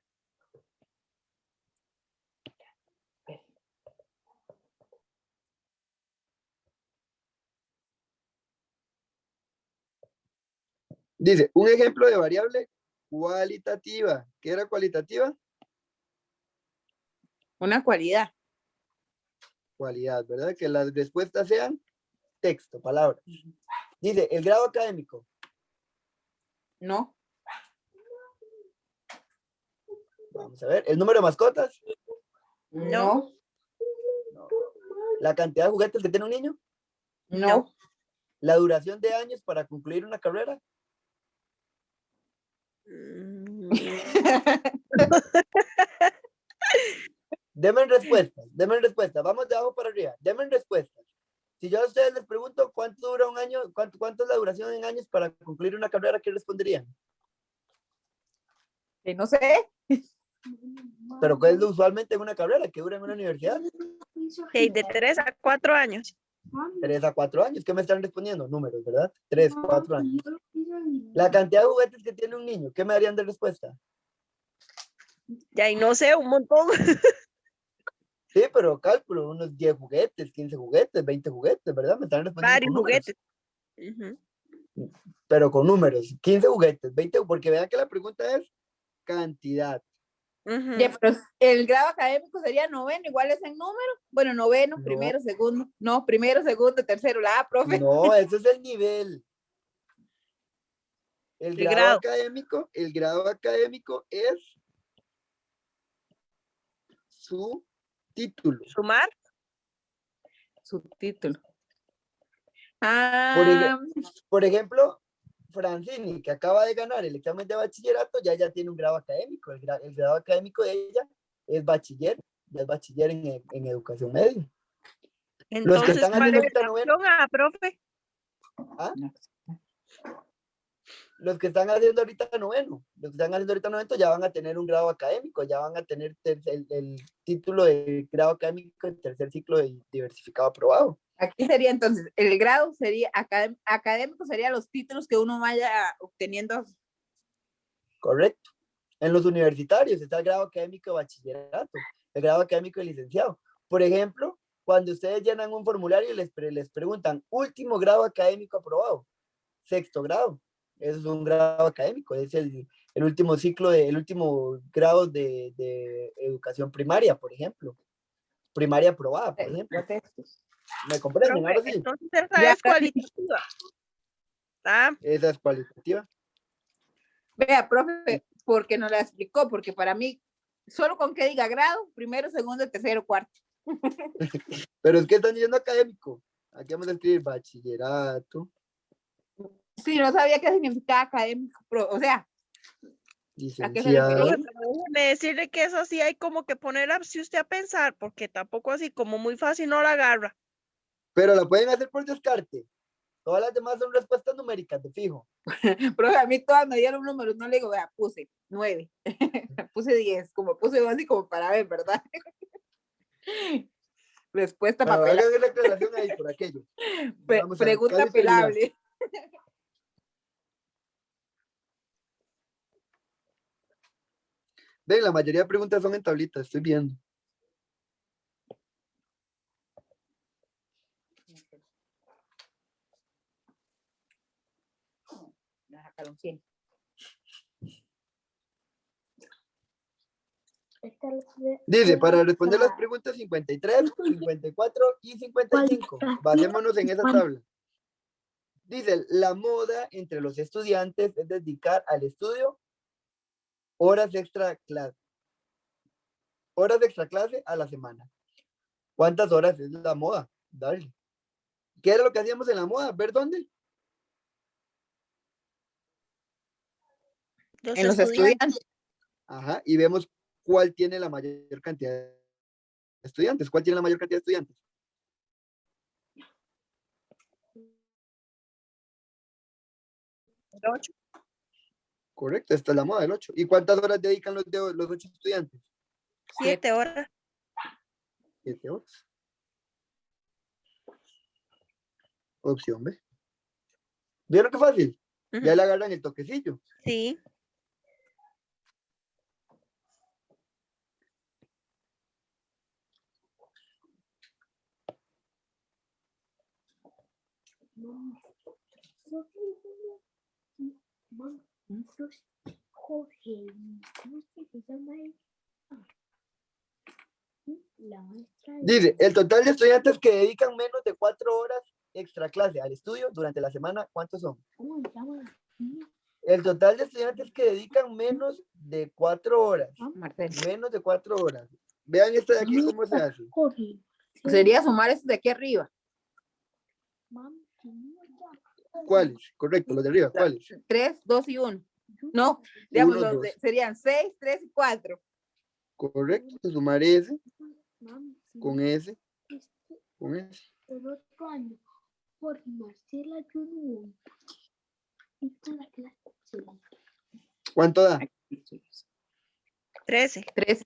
Dice, un ejemplo de variable cualitativa. ¿Qué era cualitativa? Una cualidad. Cualidad, ¿verdad? Que las respuestas sean texto, palabras. Dice, el grado académico. No. Vamos a ver, el número de mascotas. No. La cantidad de juguetes que tiene un niño. No. La duración de años para concluir una carrera. Mm, Denme respuestas. Vamos de abajo para arriba. Denme respuestas. Si yo a ustedes les pregunto cuánto dura un año, cuánto es la duración en años para concluir una carrera, ¿qué responderían? Que no sé. Pero ¿qué es usualmente en una carrera que dura en una universidad? ok, de 3 a 4 años. 3 a 4 años. ¿Qué me están respondiendo? Números, ¿verdad? 3, 4 años. La cantidad de juguetes que tiene un niño, ¿qué me darían de respuesta? Ya, y no sé, un montón. Sí, pero cálculo, unos 10 juguetes, 15 juguetes, 20 juguetes, ¿verdad? Me están respondiendo Varios con números. juguetes. Ujú. Pero con números, 15 juguetes, 20, porque vean que la pregunta es cantidad. Ujú. Ya, pero el grado académico sería noveno, igual es en número. Bueno, noveno, No. primero, segundo. No, primero, segundo, tercero. La A, profe. No, ese es el nivel. El El grado grado. académico es su título. Sumar. Subtítulo. Por ejemplo, Francini, que acaba de ganar el examen de bachillerato, ya tiene un grado académico. El grado académico de ella es bachiller, ya es bachiller en educación media. Los que Entonces, están ¿cuál haciendo es ahorita la noveno, opción A, profe? ¿ah? Los que están haciendo ahorita noveno, ya van a tener un grado académico, ya van a tener el título de grado académico en tercer ciclo de diversificado aprobado. Aquí sería entonces, el grado sería académico, sería los títulos que uno vaya obteniendo. Correcto. En los universitarios está el grado académico de bachillerato, el grado académico de licenciado. Por ejemplo, cuando ustedes llenan un formulario y les preguntan último grado académico aprobado, sexto grado. Eso es un grado académico, es el último ciclo, el último grado de educación primaria, por ejemplo. Primaria aprobada, por ejemplo. ¿Me comprenden? Profe, Ahora sí. entonces esa Ya es cualitativa. ¿Ah? Esa es cualitativa. Vea, profe, porque no la explicó, porque para mí, solo con que diga grado, primero, segundo, tercero, cuarto. Pero es que están diciendo académico. Aquí vamos a escribir bachillerato. Sí, no sabía qué significaba académico, o sea, ¿a qué se Licenciado. refería? Profe, pero déjeme decirle que eso sí hay como que poner si usted a pensar, porque tampoco así como muy fácil no la agarra. Pero la pueden hacer por descarte. Todas las demás son respuestas numéricas, de fijo. Profe, a mí todas me dieron números, no le digo, vea, puse 9, puse 10, como puse 2 y como para ver, ¿verdad? Respuesta Bueno, papelable. hagan la aclaración ahí por aquello. Vamos a Pregunta casi terminar. pelable. Ven, la mayoría de preguntas son en tablitas, estoy viendo. Dice, para responder las preguntas 53, 54 y 55, basémonos en esa tabla. Dice, la moda entre los estudiantes es dedicar al estudio horas extra clase. Horas de extra clase a la semana. ¿Cuántas horas es la moda? Dale. ¿Qué era lo que hacíamos en la moda? ¿Ver dónde? Los En los estudiantes. estudiantes. Ajá, y vemos cuál tiene la mayor cantidad de estudiantes. ¿Cuál tiene la mayor cantidad de estudiantes? El 8. Correcto, esta es la moda del 8. ¿Y cuántas horas dedican los 8 estudiantes? 7 horas. 7 horas. Opción B. ¿Vieron qué fácil? Ujú. Ya le agarran el toquecillo. Sí. Dice, el total de estudiantes que dedican menos de 4 horas extra clase al estudio durante la semana, ¿cuántos son? El total de estudiantes que dedican menos de 4 horas. Marcelo. Menos de 4 horas. Vean esto de aquí cómo se hace. Sería sumar esto de aquí arriba. ¿Cuáles? Correcto, los de arriba, ¿cuáles? 3, 2 y 1. No, digamos, Uno, los dos. serían 6, 3 y 4. Correcto, sumar ese con ese con ese. El otro año, por Marcela Junior. ¿Cuánto da? 13. 3.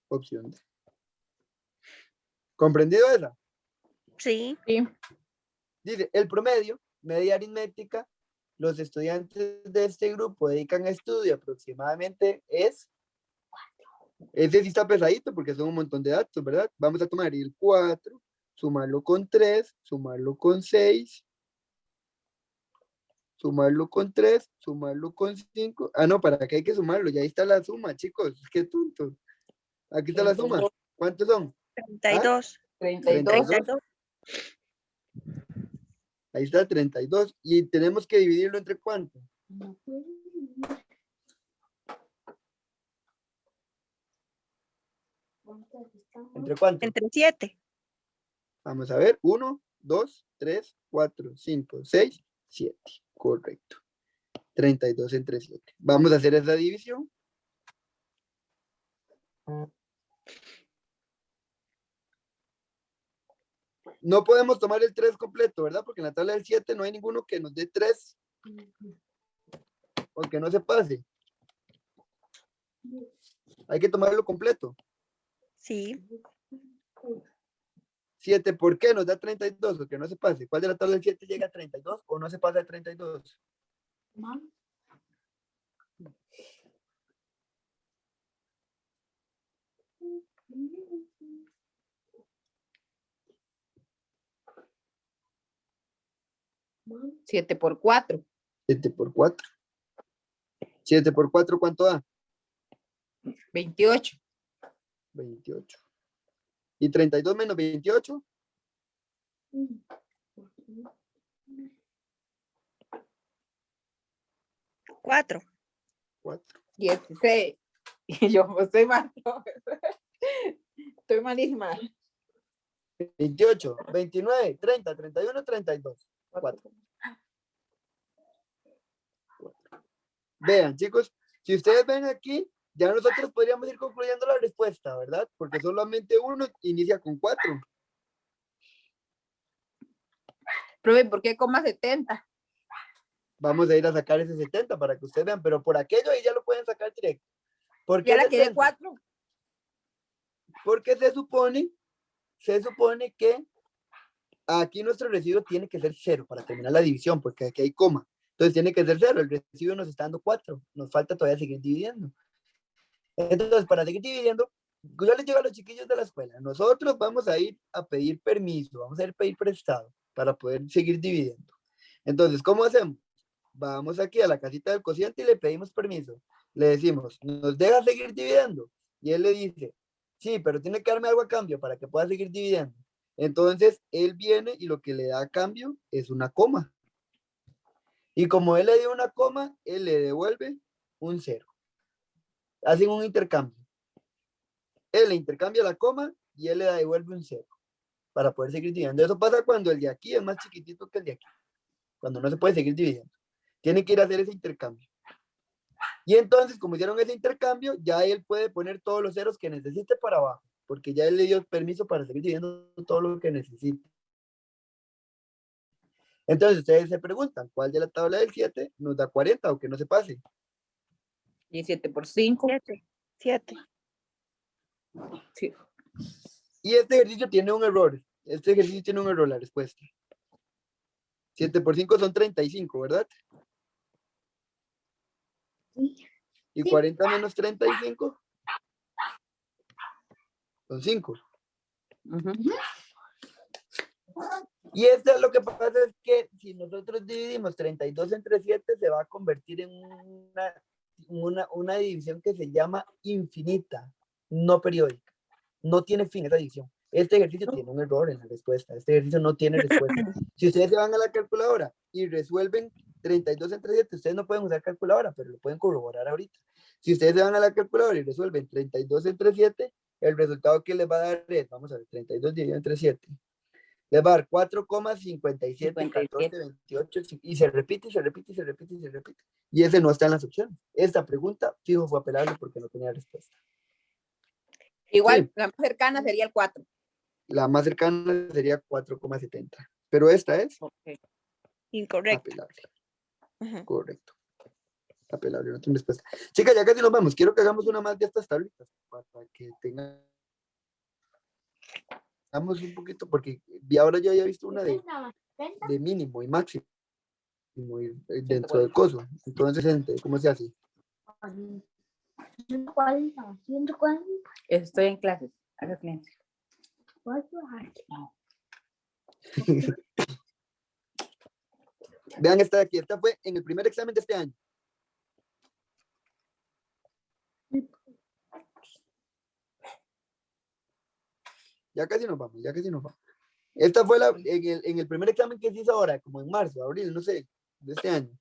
Opción D. ¿Comprendido esa? Sí. Sí. Dice, el promedio, media aritmética, los estudiantes de este grupo dedican a estudio aproximadamente es... Ese sí está pesadito porque son un montón de datos, ¿verdad? Vamos a tomar el 4, sumarlo con 3, sumarlo con 6, sumarlo con 3, sumarlo con 5. Ah, no, ¿para qué hay que sumarlo? Ya ahí está la suma, chicos. Qué tonto. Aquí está la suma. ¿Cuántos son? 32. 32. 32. Ahí está 32. Y tenemos que dividirlo entre ¿cuánto? ¿Entre cuánto? Entre 7. Vamos a ver. 1, 2, 3, 4, 5, 6, 7. Correcto. 32 entre 7. Vamos a hacer esa división. No podemos tomar el 3 completo, ¿verdad? Porque en la tabla del 7 no hay ninguno que nos dé 3. O que no se pase. Hay que tomarlo completo. Sí. 7, ¿por qué nos da 32? O que no se pase. ¿Cuál de la tabla del 7 llega a 32 o no se pasa a 32? Mam. 7 por 4. 7 por 4. 7 por 4, ¿cuánto da? 28. 28. ¿Y 32 menos 28? 4. 4. 16. Y yo estoy mal. Estoy malísima. 28, 29, 30, 31, 32. 4. Vean, chicos, si ustedes ven aquí, ya nosotros podríamos ir concluyendo la respuesta, ¿verdad? Porque solamente uno inicia con 4. Profe, ¿por qué coma 70? Vamos a ir a sacar ese 70 para que ustedes vean, pero por aquello ahí ya lo pueden sacar directo. ¿Por qué Ya la quedé 70? 4. Porque se supone que aquí nuestro residuo tiene que ser 0 para terminar la división, porque aquí hay coma. Entonces tiene que ser 0, el residuo nos está dando 4, nos falta todavía seguir dividiendo. Entonces, para seguir dividiendo, yo les digo a los chiquillos de la escuela, nosotros vamos a ir a pedir permiso, vamos a ir a pedir prestado para poder seguir dividiendo. Entonces, ¿cómo hacemos? Vamos aquí a la casita del cociente y le pedimos permiso. Le decimos, ¿nos deja seguir dividiendo? Y él le dice, sí, pero tiene que darme algo a cambio para que pueda seguir dividiendo. Entonces, él viene y lo que le da a cambio es una coma. Y como él le dio una coma, él le devuelve un 0. Hacen un intercambio. Él le intercambia la coma y él le devuelve un 0 para poder seguir dividiendo. Eso pasa cuando el de aquí es más chiquitito que el de aquí. Cuando no se puede seguir dividiendo. Tiene que ir a hacer ese intercambio. Y entonces, como hicieron ese intercambio, ya él puede poner todos los ceros que necesite para abajo, porque ya él le dio permiso para seguir dividiendo todo lo que necesite. Entonces, ustedes se preguntan, ¿cuál de la tabla del 7 nos da 40 o que no se pase? 17 por 5. 7. Sí. Y este ejercicio tiene un error. Este ejercicio tiene un error, la respuesta. 7 por 5 son 35, ¿verdad? Y 40 menos 35 son 5. Y esto es lo que pasa, es que si nosotros dividimos 32 entre 7, se va a convertir en una división que se llama infinita, no periódica. No tiene fin esa división. Este ejercicio tiene un error en la respuesta. Este ejercicio no tiene respuesta. Si ustedes se van a la calculadora y resuelven 32 entre 7, ustedes no pueden usar calculadora, pero lo pueden corroborar ahorita. Si ustedes se van a la calculadora y resuelven 32 entre 7, el resultado que les va a dar es, vamos a ver, 32 dividido entre 7. Les va a dar 4,57, 14, 28, y se repite, y se repite, y se repite, y se repite. Y ese no está en las opciones. Esta pregunta, fijo, fue apelable porque no tenía respuesta. Igual, Sí. la más cercana sería el 4. La más cercana sería 4,70. Pero esta es Incorrecto. apelable. Ujú. Correcto. Apelable, no tiene respuesta. Chicas, ya casi nos vamos. Quiero que hagamos una más de estas tablitas para que tengamos un poquito, porque ahora yo había visto una de mínimo y máximo dentro del coso. Entonces, ¿cómo se hace? 140, 140. Estoy en clases. Haga silencio. Vean esta de aquí. Esta fue en el primer examen de este año. Ya casi nos vamos, ya casi nos vamos. Esta fue en el primer examen que se hizo ahora, como en marzo, abril, no sé, de este año.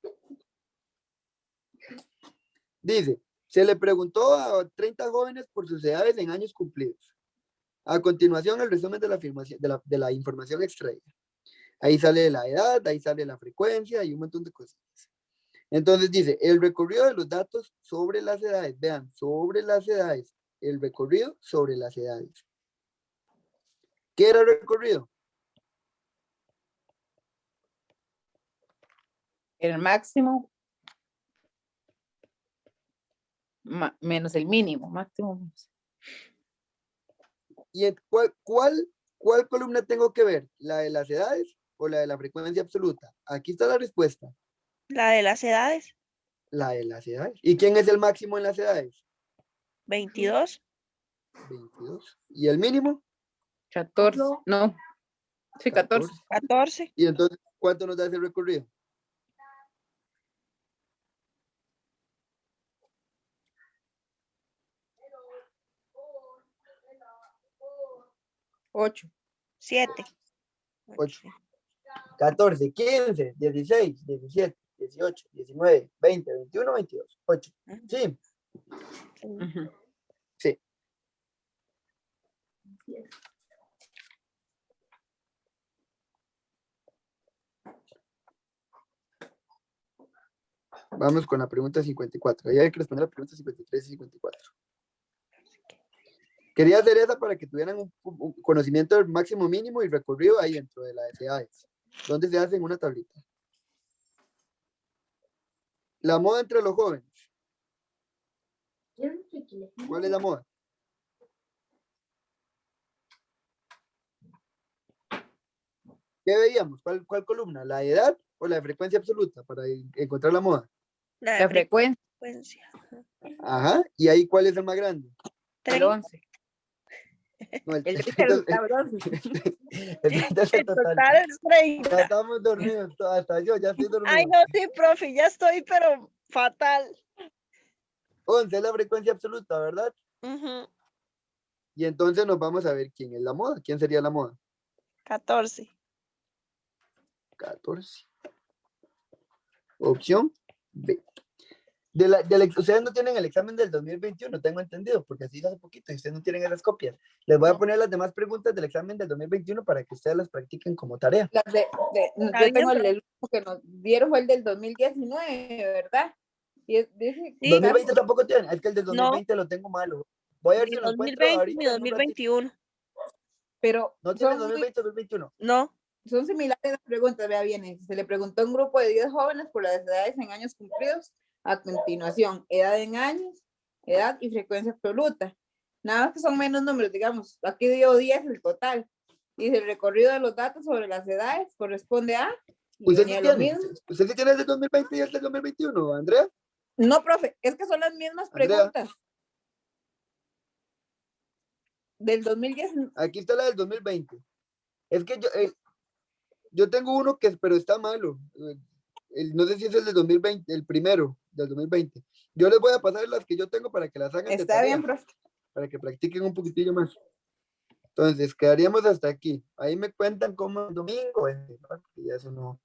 Dice, se le preguntó a 30 jóvenes por sus edades en años cumplidos. A continuación, el resumen de la información extraída. Ahí sale la edad, ahí sale la frecuencia y un montón de cosas. Entonces dice, el recorrido de los datos sobre las edades. Vean, sobre las edades. El recorrido sobre las edades. ¿Qué era el recorrido? El máximo menos el mínimo. Máximo menos. ¿Y cuál columna tengo que ver? ¿La de las edades o la de la frecuencia absoluta? Aquí está la respuesta. La de las edades. La de las edades. ¿Y quién es el máximo en las edades? 22. 22. ¿Y el mínimo? 14. No. Sí, 14. 14. ¿Y entonces cuánto nos da ese recorrido? 8. 7. 8. 14, 15, 16, 17, 18, 19, 20, 21, 22. 8. ¿Sí? Ujú. Sí. Vamos con la pregunta 54. Ahí hay que responder la pregunta 53 y 54. Quería hacer esa para que tuvieran un conocimiento del máximo mínimo y recorrido ahí dentro de las edades. ¿Dónde se hace? En una tablita. La moda entre los jóvenes. ¿Cuál es la moda? ¿Qué veíamos? ¿Cuál columna? ¿La edad o la frecuencia absoluta para encontrar la moda? La frecuencia. Ajá. ¿Y ahí cuál es el más grande? El 11. No, El 30 resultaba el 11. El 30 es el total. Total es 30. Ya estamos dormidos, hasta yo ya estoy dormido. Ay, no, sí, profe, ya estoy, pero fatal. 11 es la frecuencia absoluta, ¿verdad? Ujú. Y entonces nos vamos a ver quién es la moda. ¿Quién sería la moda? 14. 14. Opción B. Ustedes no tienen el examen del 2021, tengo entendido, porque así hace poquito y ustedes no tienen esas copias. Les voy a poner las demás preguntas del examen del 2021 para que ustedes las practiquen como tarea. Yo tengo el último que nos dieron fue el del 2019, ¿verdad? Y dice, Sí. 2020 tampoco tienen, es que el del 2020 lo tengo malo. Voy a ver Ni si lo encuentro 2020 ahorita. ni 2021. pero ¿No tienen 2020 o 2021? No. son similares las preguntas, vea bien. Se le preguntó a un grupo de 10 jóvenes por las edades en años cumplidos. A continuación, edad en años, edad y frecuencia absoluta. Nada más que son menos números, digamos. Aquí dio 10 el total. Dice, el recorrido de los datos sobre las edades corresponde a... ¿Usted sí tiene el del 2020 y el del 2021, Andrea? No, profe, es que son las mismas Andrea. preguntas. Del 2010. Aquí está la del 2020. Es que yo tengo uno pero está malo. No sé si es el del 2020, el primero del 2020. Yo les voy a pasar las que yo tengo para que las hagan de Está tarea, bien, profe. para que practiquen un poquitillo más. Entonces, quedaríamos hasta aquí. Ahí me cuentan cómo el domingo, ¿no? Y eso no